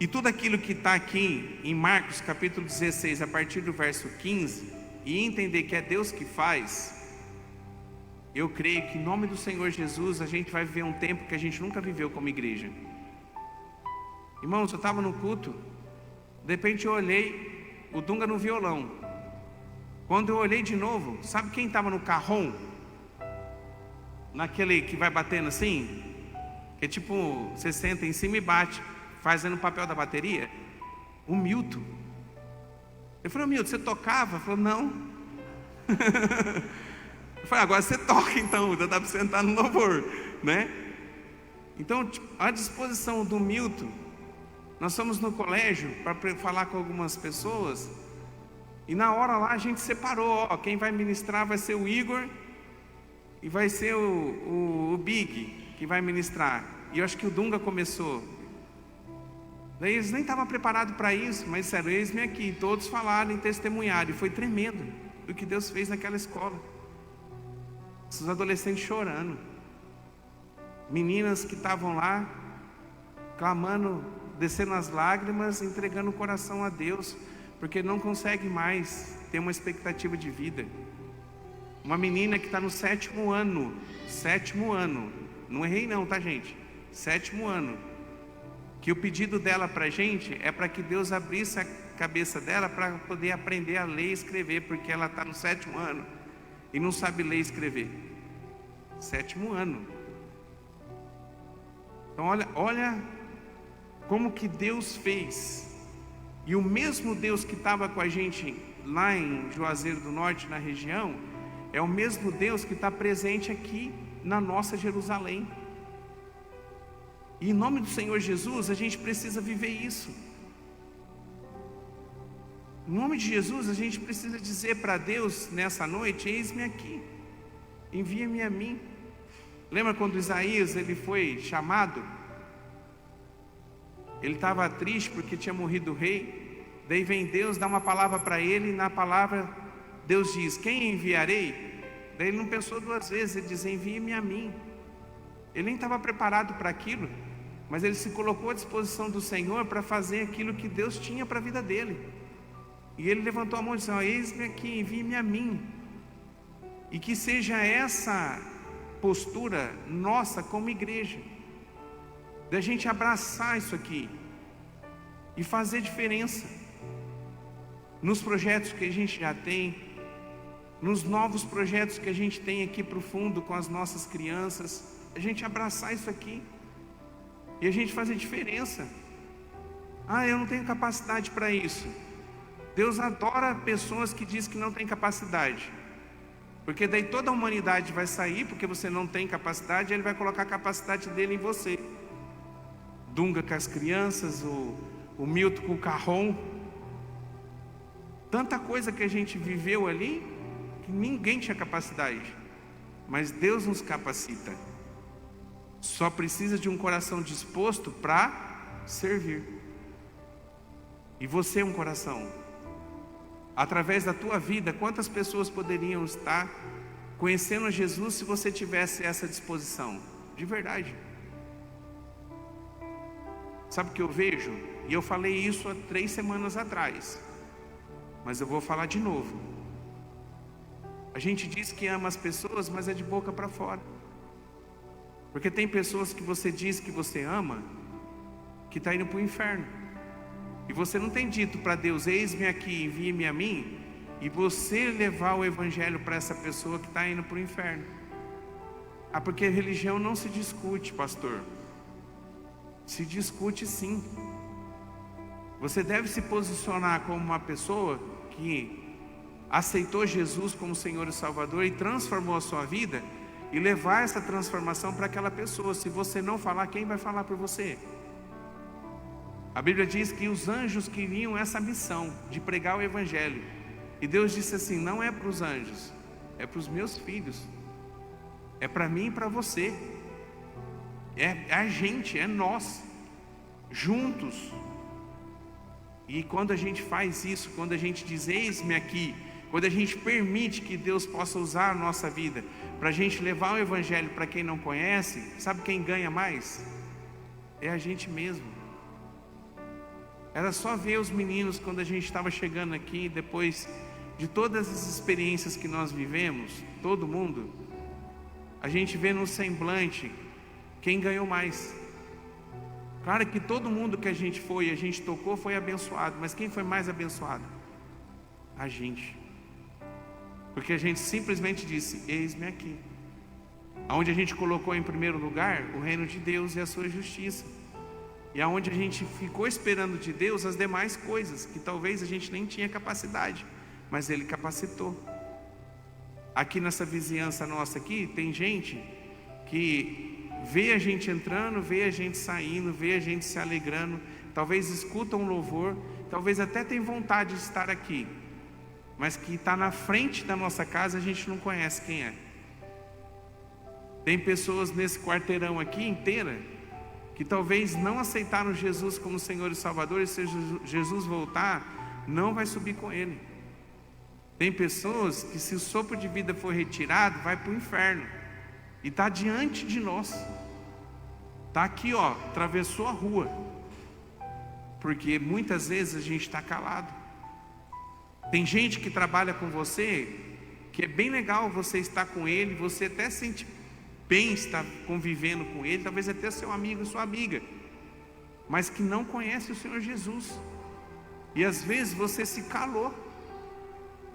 e tudo aquilo que está aqui em Marcos capítulo 16, a partir do verso 15, e entender que é Deus que faz, eu creio que em nome do Senhor Jesus a gente vai viver um tempo que a gente nunca viveu como igreja. Irmãos, eu estava no culto, de repente eu olhei o Dunga no violão. Quando eu olhei de novo, sabe quem estava no carrom? Naquele que vai batendo assim, que é tipo, você senta em cima e bate, fazendo o papel da bateria? O Milton. Eu falei: Milton, você tocava? Ele falou: não. Eu falei: agora você toca então, dá para sentar no louvor, né? Então, à disposição do Milton, nós fomos no colégio para falar com algumas pessoas, e na hora lá a gente separou, ó, quem vai ministrar vai ser o Igor e vai ser o Big, que vai ministrar. E eu acho que o Dunga começou. Daí eles nem estavam preparados para isso, mas disseram, eis-me aqui. Todos falaram e testemunharam, e foi tremendo o que Deus fez naquela escola. Esses adolescentes chorando, meninas que estavam lá, clamando, descendo as lágrimas, entregando o coração a Deus, porque não consegue mais ter uma expectativa de vida. Uma menina que está no 7º ano, não errei não, tá gente? 7º ano, que o pedido dela para a gente é para que Deus abrisse a cabeça dela para poder aprender a ler e escrever, porque ela está no 7º ano e não sabe ler e escrever. 7º ano. Então olha como que Deus fez. E o mesmo Deus que estava com a gente lá em Juazeiro do Norte, na região, é o mesmo Deus que está presente aqui na nossa Jerusalém. E em nome do Senhor Jesus, a gente precisa viver isso. Em nome de Jesus, a gente precisa dizer para Deus nessa noite, eis-me aqui, envia-me a mim. Lembra quando Isaías ele foi chamado? Ele estava triste porque tinha morrido o rei. Daí vem Deus, dá uma palavra para ele, e na palavra Deus diz, quem enviarei? Daí ele não pensou duas vezes, ele diz, envie-me a mim. Ele nem estava preparado para aquilo, mas ele se colocou à disposição do Senhor para fazer aquilo que Deus tinha para a vida dele. E ele levantou a mão e disse, eis-me aqui, envie-me a mim. E que seja essa postura nossa como igreja, da gente abraçar isso aqui e fazer diferença nos projetos que a gente já tem, nos novos projetos que a gente tem aqui para o fundo com as nossas crianças, a gente abraçar isso aqui e a gente fazer diferença. Eu não tenho capacidade para isso. Deus adora pessoas que dizem que não tem capacidade, porque daí toda a humanidade vai sair, porque você não tem capacidade, Ele vai colocar a capacidade dele em você. Dunga com as crianças, o Milton com o Carrom, tanta coisa que a gente viveu ali, que ninguém tinha capacidade, mas Deus nos capacita. Só precisa de um coração disposto para servir. E você é um coração. Através da tua vida, quantas pessoas poderiam estar conhecendo a Jesus se você tivesse essa disposição? De verdade. Sabe o que eu vejo? E eu falei isso há 3 semanas atrás, mas eu vou falar de novo. A gente diz que ama as pessoas, mas é de boca para fora. Porque tem pessoas que você diz que você ama, que está indo para o inferno. E você não tem dito para Deus, eis-me aqui, envie-me a mim, e você levar o evangelho para essa pessoa que está indo para o inferno. Porque religião não se discute, pastor. Se discute sim. Você deve se posicionar como uma pessoa que aceitou Jesus como Senhor e Salvador e transformou a sua vida, e levar essa transformação para aquela pessoa. Se você não falar, quem vai falar por você? A Bíblia diz que os anjos queriam essa missão de pregar o evangelho, e Deus disse assim, não é para os anjos, é para os meus filhos, é para mim e para você, é a gente, é nós, juntos. E quando a gente faz isso, quando a gente diz eis-me aqui, quando a gente permite que Deus possa usar a nossa vida para a gente levar o evangelho para quem não conhece, sabe quem ganha mais? É a gente mesmo. Era só ver os meninos quando a gente estava chegando aqui, depois de todas as experiências que nós vivemos, todo mundo, a gente vê no semblante quem ganhou mais. Claro que todo mundo que a gente foi, a gente tocou, foi abençoado, mas quem foi mais abençoado? A gente. Porque a gente simplesmente disse, eis-me aqui. Aonde a gente colocou em primeiro lugar o reino de Deus e a sua justiça. E aonde a gente ficou esperando de Deus as demais coisas, que talvez a gente nem tinha capacidade, mas Ele capacitou. Aqui nessa vizinhança nossa aqui, tem gente que vê a gente entrando, vê a gente saindo, vê a gente se alegrando, talvez escuta um louvor, talvez até tem vontade de estar aqui, mas que está na frente da nossa casa, a gente não conhece quem é. Tem pessoas nesse quarteirão aqui inteira, que talvez não aceitaram Jesus como Senhor e Salvador, e se Jesus voltar, não vai subir com Ele. Tem pessoas que, se o sopro de vida for retirado, vai para o inferno, e está diante de nós, está aqui, ó, atravessou a rua, porque muitas vezes a gente está calado. Tem gente que trabalha com você, que é bem legal você estar com ele, você até sente bem estar convivendo com ele, talvez até seu amigo, sua amiga, mas que não conhece o Senhor Jesus, e às vezes você se calou,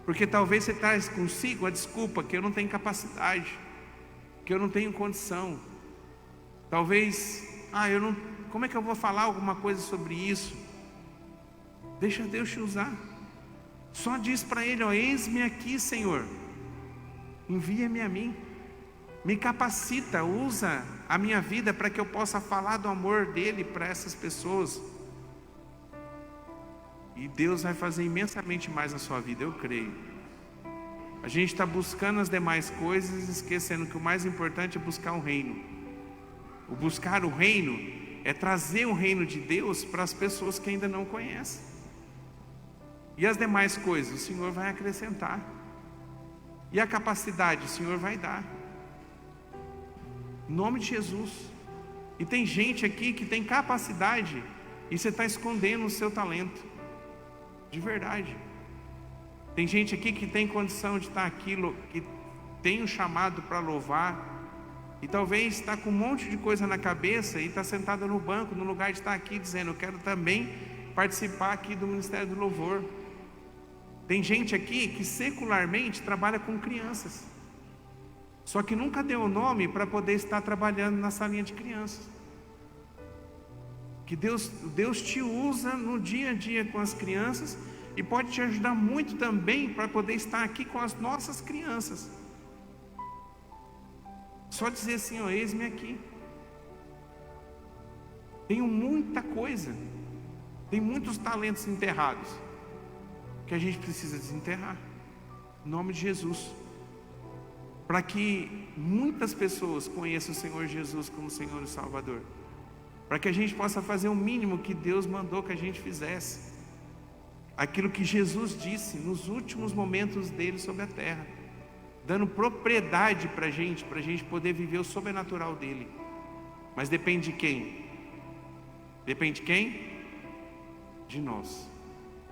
porque talvez você traz consigo a desculpa que eu não tenho capacidade, que eu não tenho condição, talvez, eu não, como é que eu vou falar alguma coisa sobre isso? Deixa Deus te usar. Só diz para Ele, ó, eis-me aqui, Senhor, envia-me a mim, me capacita, usa a minha vida para que eu possa falar do amor dEle para essas pessoas, e Deus vai fazer imensamente mais na sua vida, eu creio. A gente está buscando as demais coisas, esquecendo que o mais importante é buscar o reino. O buscar o reino é trazer o reino de Deus para as pessoas que ainda não conhecem. E as demais coisas o Senhor vai acrescentar, e a capacidade o Senhor vai dar, em nome de Jesus. E tem gente aqui que tem capacidade, e você está escondendo o seu talento, de verdade. Tem gente aqui que tem condição de estar aqui, que tem um chamado para louvar, e talvez está com um monte de coisa na cabeça, e está sentado no banco, no lugar de estar aqui, dizendo, eu quero também participar aqui do Ministério do Louvor. Tem gente aqui que secularmente trabalha com crianças, só que nunca deu o nome para poder estar trabalhando na salinha de crianças. Que Deus te usa no dia a dia com as crianças, e pode te ajudar muito também para poder estar aqui com as nossas crianças. Só dizer assim, ó, eis-me aqui. Tenho muita coisa, tem muitos talentos enterrados, que a gente precisa desenterrar, em nome de Jesus, para que muitas pessoas conheçam o Senhor Jesus como Senhor e Salvador, para que a gente possa fazer o mínimo que Deus mandou que a gente fizesse, aquilo que Jesus disse nos últimos momentos dele sobre a terra, dando propriedade para a gente poder viver o sobrenatural dele. Mas depende de quem? Depende de quem? De nós,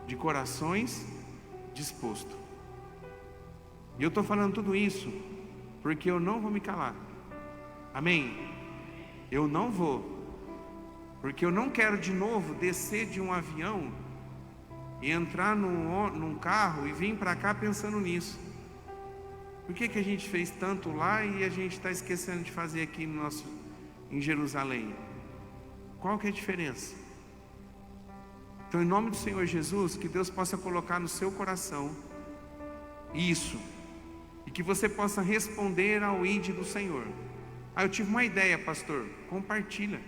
de corações dispostos. E eu estou falando tudo isso porque eu não vou me calar, amém? Eu não vou, porque eu não quero de novo descer de um avião e entrar num carro e vir para cá pensando nisso. Por que a gente fez tanto lá e a gente está esquecendo de fazer aqui em Jerusalém? Qual que é a diferença? Então, em nome do Senhor Jesus, que Deus possa colocar no seu coração isso, e que você possa responder ao ID do Senhor. Eu tive uma ideia, pastor, compartilha,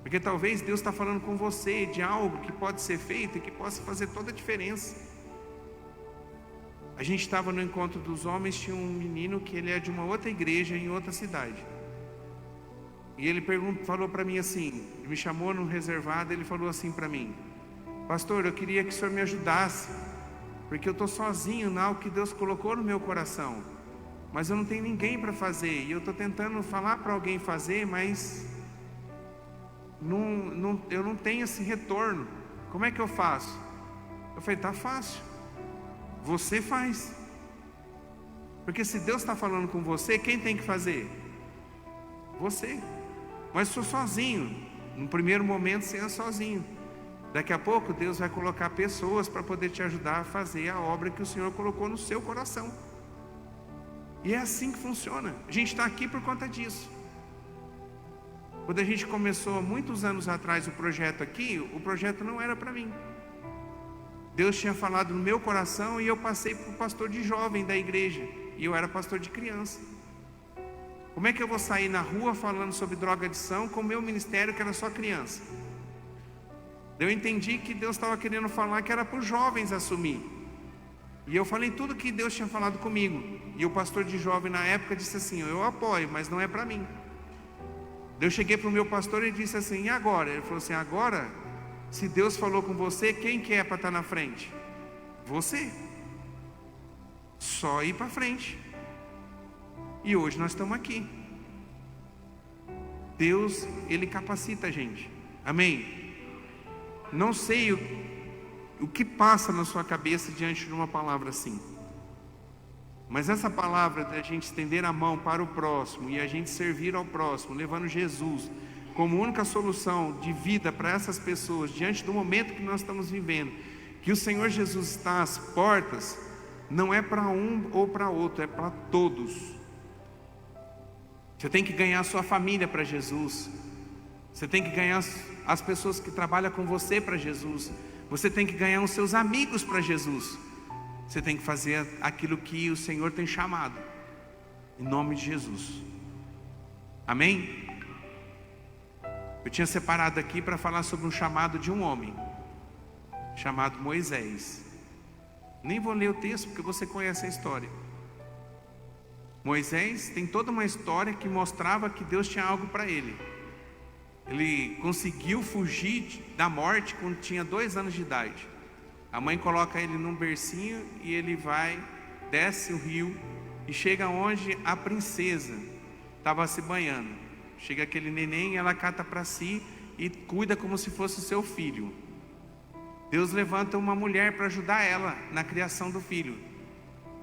porque talvez Deus está falando com você de algo que pode ser feito e que possa fazer toda a diferença. A gente estava no encontro dos homens, tinha um menino que ele é de uma outra igreja em outra cidade, e ele falou para mim assim, ele me chamou no reservado, ele falou assim para mim, pastor, eu queria que o senhor me ajudasse, porque eu estou sozinho na algo que Deus colocou no meu coração, mas eu não tenho ninguém para fazer, e eu estou tentando falar para alguém fazer, mas eu não tenho esse retorno, como é que eu faço? Eu falei, tá fácil, você faz, porque se Deus está falando com você, quem tem que fazer? Você. Mas sou sozinho, no primeiro momento você é sozinho, daqui a pouco Deus vai colocar pessoas para poder te ajudar a fazer a obra que o Senhor colocou no seu coração, e é assim que funciona. A gente está aqui por conta disso. Quando a gente começou muitos anos atrás o projeto aqui, o projeto não era para mim, Deus tinha falado no meu coração, e eu passei para o pastor de jovem da igreja, e eu era pastor de criança. Como é que eu vou sair na rua falando sobre drogadição com o meu ministério que era só criança? Eu entendi que Deus estava querendo falar que era para os jovens assumir. E eu falei tudo que Deus tinha falado comigo. E o pastor de jovem na época disse assim: eu apoio, mas não é para mim. Eu cheguei para o meu pastor e disse assim: e agora? Ele falou assim: agora, se Deus falou com você, quem que é para estar na frente? Você. Só ir para frente. E hoje nós estamos aqui. Deus, Ele capacita a gente. Amém? Não sei o que passa na sua cabeça diante de uma palavra assim. Mas essa palavra da gente estender a mão para o próximo e a gente servir ao próximo, levando Jesus como única solução de vida para essas pessoas, diante do momento que nós estamos vivendo, que o Senhor Jesus está às portas, não é para um ou para outro, é para todos. Você tem que ganhar a sua família para Jesus. Você tem que ganhar as pessoas que trabalham com você para Jesus. Você tem que ganhar os seus amigos para Jesus. Você tem que fazer aquilo que o Senhor tem chamado, em nome de Jesus. Amém? Eu tinha separado aqui para falar sobre um chamado de um homem, chamado Moisés. Nem vou ler o texto, porque você conhece a história. Moisés tem toda uma história que mostrava que Deus tinha algo para ele. Ele conseguiu fugir da morte quando tinha 2 anos de idade. A mãe coloca ele num bercinho e ele vai, desce o rio e chega onde a princesa estava se banhando. Chega aquele neném e ela cata para si e cuida como se fosse o seu filho. Deus levanta uma mulher para ajudar ela na criação do filho.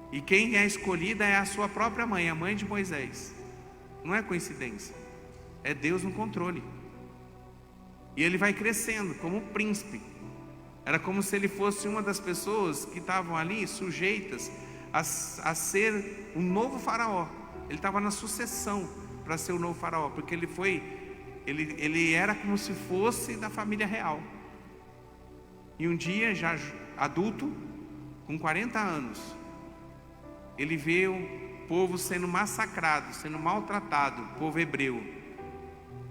E quem é escolhida é a sua própria mãe, a mãe de Moisés. Não é coincidência, é Deus no controle. E ele vai crescendo como um príncipe. Era como se ele fosse uma das pessoas que estavam ali sujeitas a ser um novo faraó. Ele estava na sucessão para ser o novo faraó, porque ele era como se fosse da família real. E um dia, já adulto, com 40 anos, ele vê o povo sendo massacrado, sendo maltratado, o povo hebreu.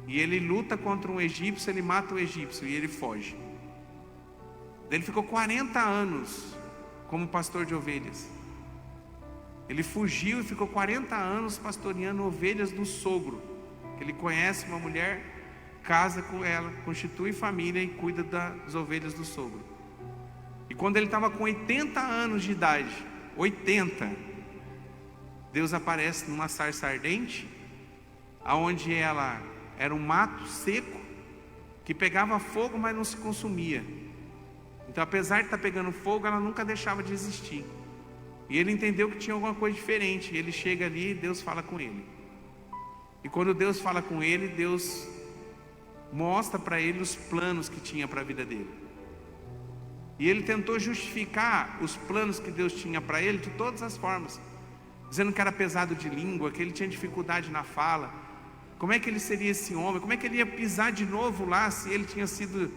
E ele luta contra um egípcio, ele mata o egípcio e ele foge. Ele ficou 40 anos como pastor de ovelhas. Ele fugiu e ficou 40 anos pastoreando ovelhas do sogro. Ele conhece uma mulher, casa com ela, constitui família e cuida das ovelhas do sogro. E quando ele estava com 80 anos de idade, 80, Deus aparece numa sarça ardente, aonde ela era um mato seco, que pegava fogo, mas não se consumia. Então, apesar de estar pegando fogo, ela nunca deixava de existir. E ele entendeu que tinha alguma coisa diferente. Ele chega ali e Deus fala com ele. E quando Deus fala com ele, Deus mostra para ele os planos que tinha para a vida dele. E ele tentou justificar os planos que Deus tinha para ele de todas as formas, dizendo que era pesado de língua, que ele tinha dificuldade na fala. Como é que ele seria esse homem? Como é que ele ia pisar de novo lá se ele tinha sido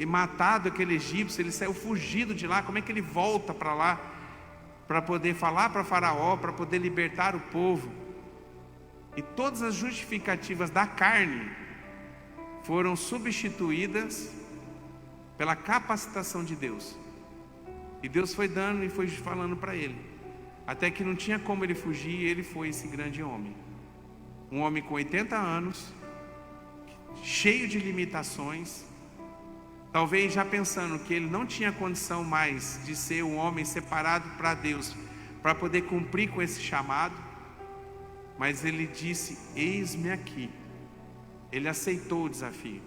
matado aquele egípcio? Ele saiu fugido de lá. Como é que ele volta para lá para poder falar para Faraó, para poder libertar o povo? E todas as justificativas da carne foram substituídas pela capacitação de Deus. E Deus foi dando e foi falando para ele, até que não tinha como ele fugir, e ele foi esse grande homem. Um homem com 80 anos, cheio de limitações, talvez já pensando que ele não tinha condição mais de ser um homem separado para Deus, para poder cumprir com esse chamado. Mas ele disse: eis-me aqui. Ele aceitou o desafio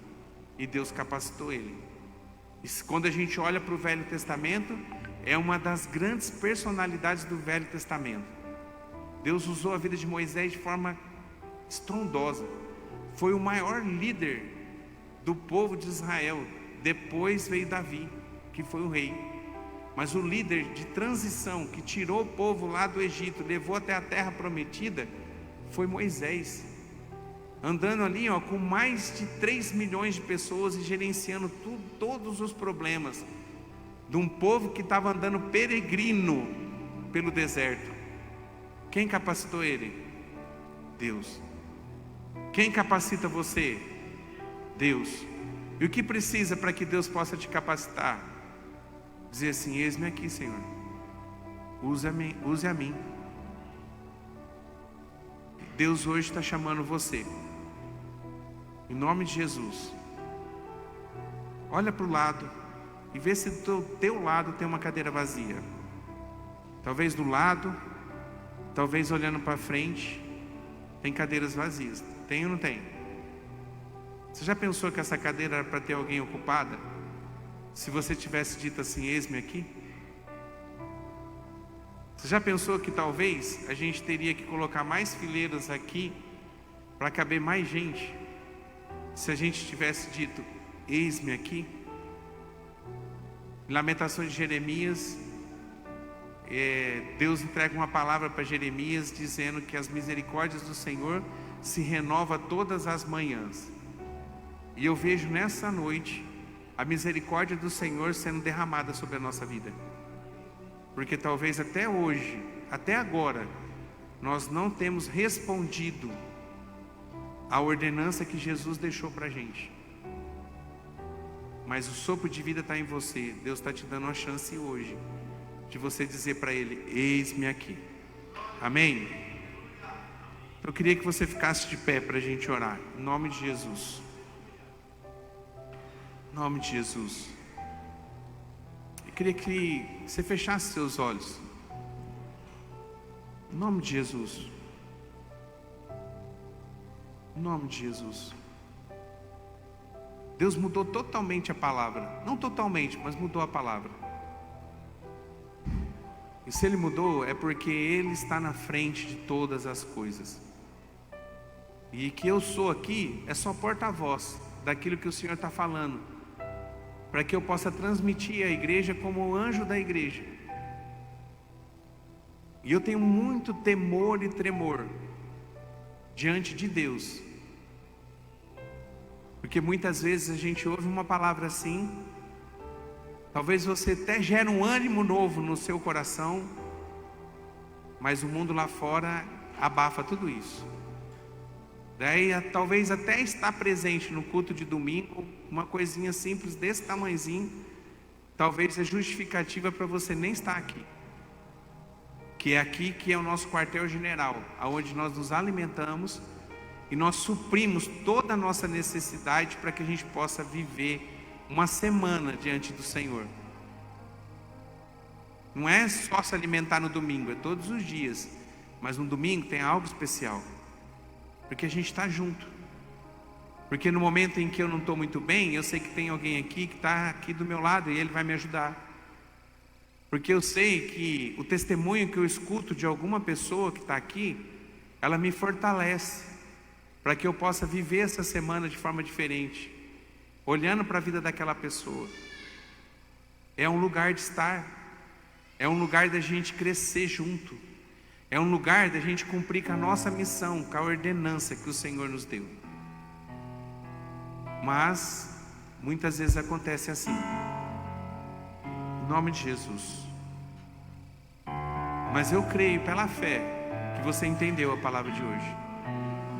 e Deus capacitou ele. E quando a gente olha para o Velho Testamento, é uma das grandes personalidades do Velho Testamento. Deus usou a vida de Moisés de forma estrondosa. Foi o maior líder do povo de Israel. Depois veio Davi, que foi o rei. Mas o líder de transição, que tirou o povo lá do Egito, levou até a terra prometida, foi Moisés. Andando ali com mais de 3 milhões de pessoas e gerenciando todos os problemas de um povo que estava andando peregrino pelo deserto. Quem capacitou ele? Deus. Quem capacita você? Deus. E o que precisa para que Deus possa te capacitar? Dizer assim: eis-me aqui, Senhor, use a mim. Deus hoje está chamando você, em nome de Jesus. Olha para o lado e vê se do teu lado tem uma cadeira vazia. Talvez do lado, talvez olhando para frente, tem cadeiras vazias. Tem ou não tem? Você já pensou que essa cadeira era para ter alguém ocupada? Se você tivesse dito assim: eis-me aqui. Você já pensou que talvez a gente teria que colocar mais fileiras aqui para caber mais gente, se a gente tivesse dito: eis-me aqui? Em Lamentações de Jeremias, Deus entrega uma palavra para Jeremias dizendo que as misericórdias do Senhor se renovam todas as manhãs. E eu vejo nessa noite a misericórdia do Senhor sendo derramada sobre a nossa vida. Porque talvez até hoje, até agora, nós não temos respondido à ordenança que Jesus deixou para a gente. Mas o sopro de vida está em você. Deus está te dando uma chance hoje de você dizer para Ele: eis-me aqui. Amém? Eu queria que você ficasse de pé para a gente orar, em nome de Jesus. Em nome de Jesus. Eu queria que você fechasse seus olhos, em nome de Jesus. Em nome de Jesus. Deus mudou totalmente a palavra. Não totalmente, mas mudou a palavra. E se Ele mudou, é porque Ele está na frente de todas as coisas. E que eu sou aqui é só porta-voz daquilo que o Senhor está falando, para que eu possa transmitir à igreja como o anjo da igreja. E eu tenho muito temor e tremor diante de Deus, porque muitas vezes a gente ouve uma palavra assim, talvez você até gere um ânimo novo no seu coração, mas o mundo lá fora abafa tudo isso. Daí talvez até estar presente no culto de domingo, uma coisinha simples desse tamanhozinho, talvez é justificativa para você nem estar aqui. Que é aqui que é o nosso quartel general, aonde nós nos alimentamos e nós suprimos toda a nossa necessidade para que a gente possa viver uma semana diante do Senhor. Não é só se alimentar no domingo, é todos os dias, mas no domingo tem algo especial, porque a gente está junto. Porque no momento em que eu não estou muito bem, eu sei que tem alguém aqui que está aqui do meu lado e ele vai me ajudar. Porque eu sei que o testemunho que eu escuto de alguma pessoa que está aqui, ela me fortalece, para que eu possa viver essa semana de forma diferente, olhando para a vida daquela pessoa. É um lugar de estar, é um lugar da gente crescer junto, é um lugar da gente cumprir com a nossa missão, com a ordenança que o Senhor nos deu. Mas muitas vezes acontece assim, em nome de Jesus. Mas eu creio pela fé que você entendeu a palavra de hoje,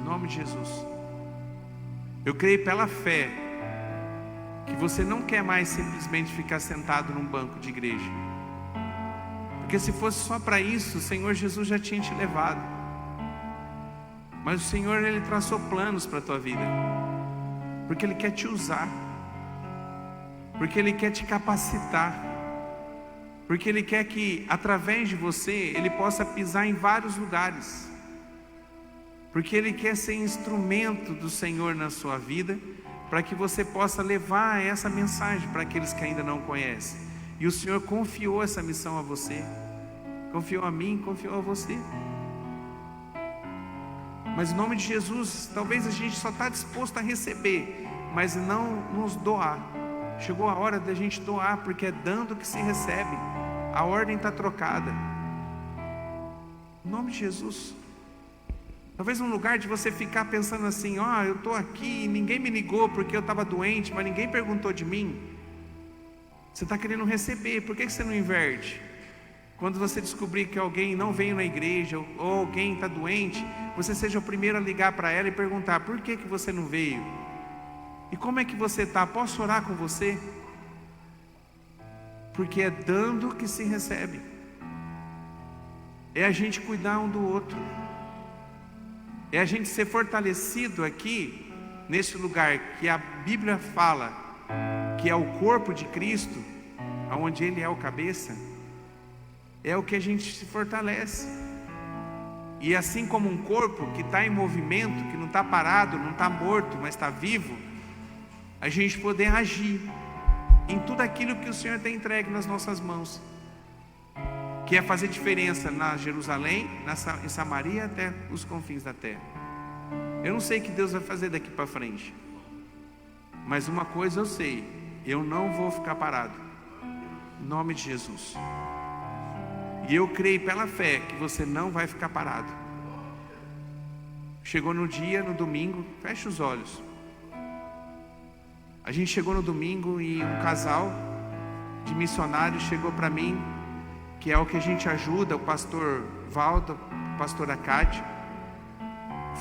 em nome de Jesus. Eu creio pela fé que você não quer mais simplesmente ficar sentado num banco de igreja, porque se fosse só para isso, o Senhor Jesus já tinha te levado. Mas o Senhor, Ele traçou planos para a tua vida, porque Ele quer te usar, porque Ele quer te capacitar, porque Ele quer que através de você Ele possa pisar em vários lugares, porque Ele quer ser instrumento do Senhor na sua vida, para que você possa levar essa mensagem para aqueles que ainda não conhecem. E o Senhor confiou essa missão a você, confiou a mim, confiou a você. Mas em nome de Jesus, talvez a gente só está disposto a receber, mas não nos doar. Chegou a hora da gente doar, porque é dando que se recebe. A ordem está trocada. Em nome de Jesus. Talvez um lugar de você ficar pensando assim: eu estou aqui, ninguém me ligou porque eu estava doente, mas ninguém perguntou de mim. Você está querendo receber, por que você não inverte? Quando você descobrir que alguém não veio na igreja, ou alguém está doente, você seja o primeiro a ligar para ela e perguntar: por que você não veio? E como é que você está? Posso orar com você? Porque é dando que se recebe. É a gente cuidar um do outro. É a gente ser fortalecido aqui, nesse lugar que a Bíblia fala que é o corpo de Cristo, onde Ele é o cabeça. É o que a gente se fortalece. E assim como um corpo que está em movimento, que não está parado, não está morto, mas está vivo, a gente poder agir em tudo aquilo que o Senhor tem entregue nas nossas mãos, que é fazer diferença na Jerusalém, em Samaria, até os confins da terra. Eu não sei o que Deus vai fazer daqui para frente, mas uma coisa eu sei: eu não vou ficar parado, em nome de Jesus. E eu creio pela fé que você não vai ficar parado. Chegou no dia, no domingo, fecha os olhos. A gente chegou no domingo e um casal de missionários chegou para mim, que é o que a gente ajuda, o pastor Valdo, a pastora Cátia.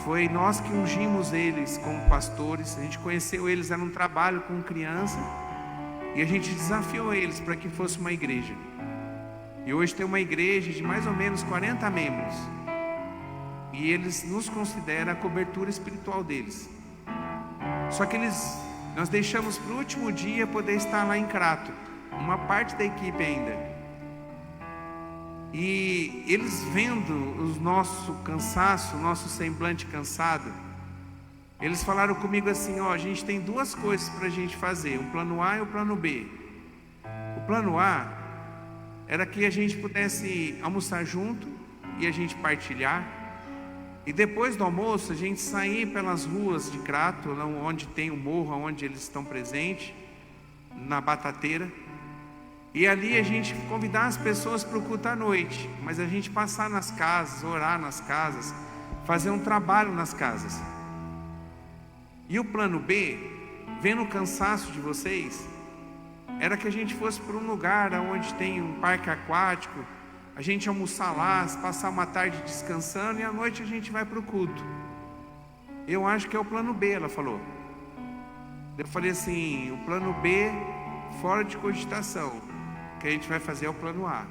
Foi nós que ungimos eles como pastores. A gente conheceu eles, era um trabalho com criança, e a gente desafiou eles para que fosse uma igreja. E hoje tem uma igreja de mais ou menos 40 membros, e eles nos consideram a cobertura espiritual deles. Só que nós deixamos para o último dia poder estar lá em Crato, uma parte da equipe ainda. E eles vendo o nosso cansaço, o nosso semblante cansado, eles falaram comigo assim: a gente tem duas coisas para a gente fazer, o plano A e o plano B. O plano A era que a gente pudesse almoçar junto e a gente partilhar, e depois do almoço a gente sair pelas ruas de Crato, onde tem o morro, onde eles estão presentes, na Batateira, e ali a gente convidar as pessoas para o culto à noite, mas a gente passar nas casas, orar nas casas, fazer um trabalho nas casas. E o plano B, vendo o cansaço de vocês, era que a gente fosse para um lugar onde tem um parque aquático, a gente almoçar lá, passar uma tarde descansando, e à noite a gente vai para o culto. Eu acho que é o plano B, ela falou. Eu falei assim: o plano B, fora de cogitação, que a gente vai fazer é o plano A,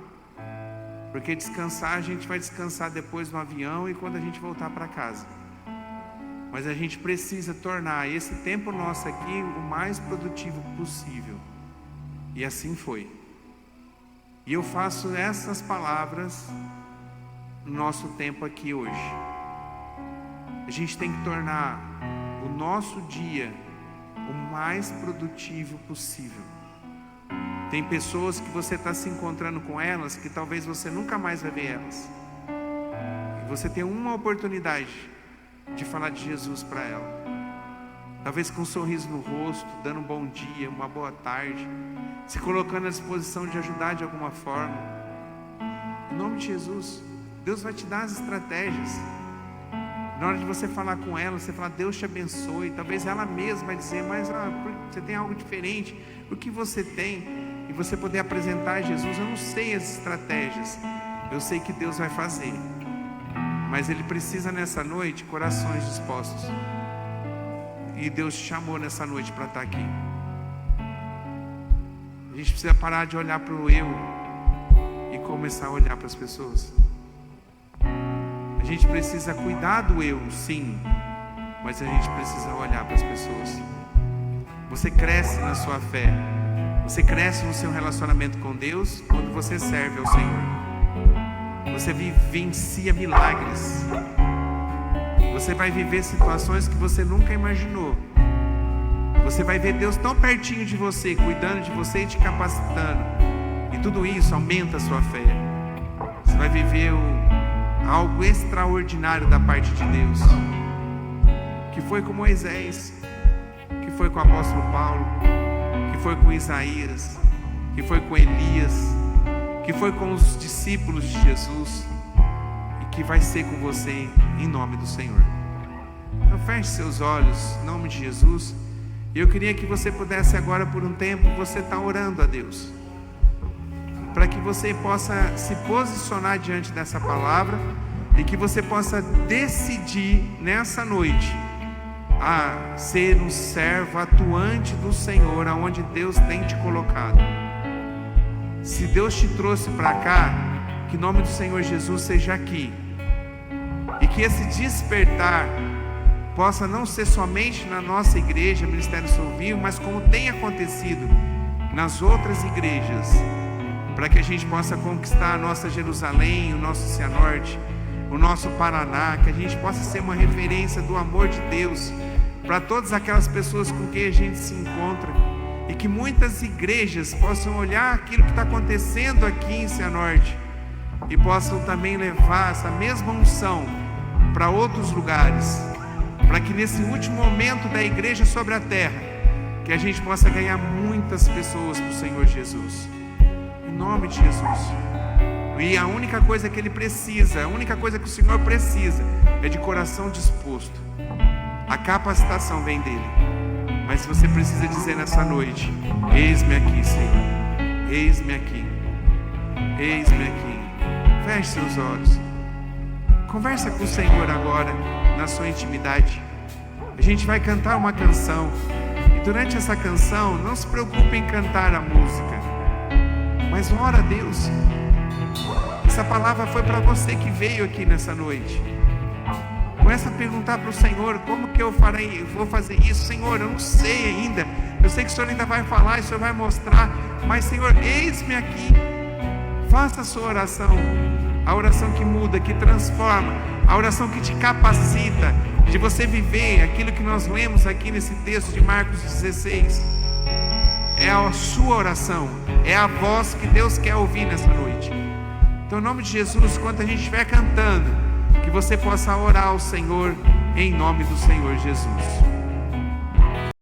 porque descansar, a gente vai descansar depois no avião e quando a gente voltar para casa. Mas a gente precisa tornar esse tempo nosso aqui o mais produtivo possível. E assim foi. E eu faço essas palavras no nosso tempo aqui hoje. A gente tem que tornar o nosso dia o mais produtivo possível. Tem pessoas que você está se encontrando com elas, que talvez você nunca mais vai ver elas. E você tem uma oportunidade de falar de Jesus para ela. Talvez com um sorriso no rosto, dando um bom dia, uma boa tarde, se colocando à disposição de ajudar de alguma forma. Em nome de Jesus, Deus vai te dar as estratégias. Na hora de você falar com ela, você fala: Deus te abençoe. Talvez ela mesma vai dizer: mas você tem algo diferente, o que você tem? E você poder apresentar a Jesus. Eu não sei as estratégias, eu sei que Deus vai fazer, mas Ele precisa nessa noite corações dispostos. E Deus te chamou nessa noite para estar aqui. A gente precisa parar de olhar para o eu e começar a olhar para as pessoas. A gente precisa cuidar do eu, sim, mas a gente precisa olhar para as pessoas. Você cresce na sua fé, você cresce no seu relacionamento com Deus quando você serve ao Senhor. Você vivencia milagres. Você vai viver situações que você nunca imaginou. Você vai ver Deus tão pertinho de você, cuidando de você e te capacitando. E tudo isso aumenta a sua fé. Você vai viver algo extraordinário da parte de Deus. Que foi com Moisés, que foi com o apóstolo Paulo, que foi com Isaías, que foi com Elias, que foi com os discípulos de Jesus, e que vai ser com você em nome do Senhor. Então feche seus olhos em nome de Jesus. E eu queria que você pudesse agora por um tempo, você está orando a Deus. para que você possa se posicionar diante dessa palavra e que você possa decidir nessa noite a ser um servo atuante do Senhor, aonde Deus tem te colocado. Se Deus te trouxe para cá, que o nome do Senhor Jesus seja aqui, e que esse despertar possa não ser somente na nossa igreja, Ministério Soul Vivo, mas como tem acontecido nas outras igrejas, para que a gente possa conquistar a nossa Jerusalém, o nosso Cianorte, o nosso Paraná, que a gente possa ser uma referência do amor de Deus para todas aquelas pessoas com quem a gente se encontra, e que muitas igrejas possam olhar aquilo que está acontecendo aqui em Cianorte e possam também levar essa mesma unção para outros lugares, para que nesse último momento da igreja sobre a terra, que a gente possa ganhar muitas pessoas para o Senhor Jesus, em nome de Jesus. E a única coisa que Ele precisa, a única coisa que o Senhor precisa é de coração disposto. A capacitação vem dEle, mas você precisa dizer nessa noite: eis-me aqui, Senhor, eis-me aqui, eis-me aqui. Feche seus olhos, conversa com o Senhor agora, na sua intimidade. A gente vai cantar uma canção, e durante essa canção, não se preocupe em cantar a música, mas ora a Deus. Essa palavra foi para você que veio aqui nessa noite. Começa a perguntar para o Senhor: como que eu vou fazer isso? Senhor, eu não sei ainda. Eu sei que o Senhor ainda vai falar, o Senhor vai mostrar, mas Senhor, eis-me aqui. Faça a sua oração, a oração que muda, que transforma, a oração que te capacita de você viver aquilo que nós lemos aqui nesse texto de Marcos 16. É a sua oração, é a voz que Deus quer ouvir nessa noite. Então, em nome de Jesus, enquanto a gente estiver cantando, que você possa orar ao Senhor, em nome do Senhor Jesus.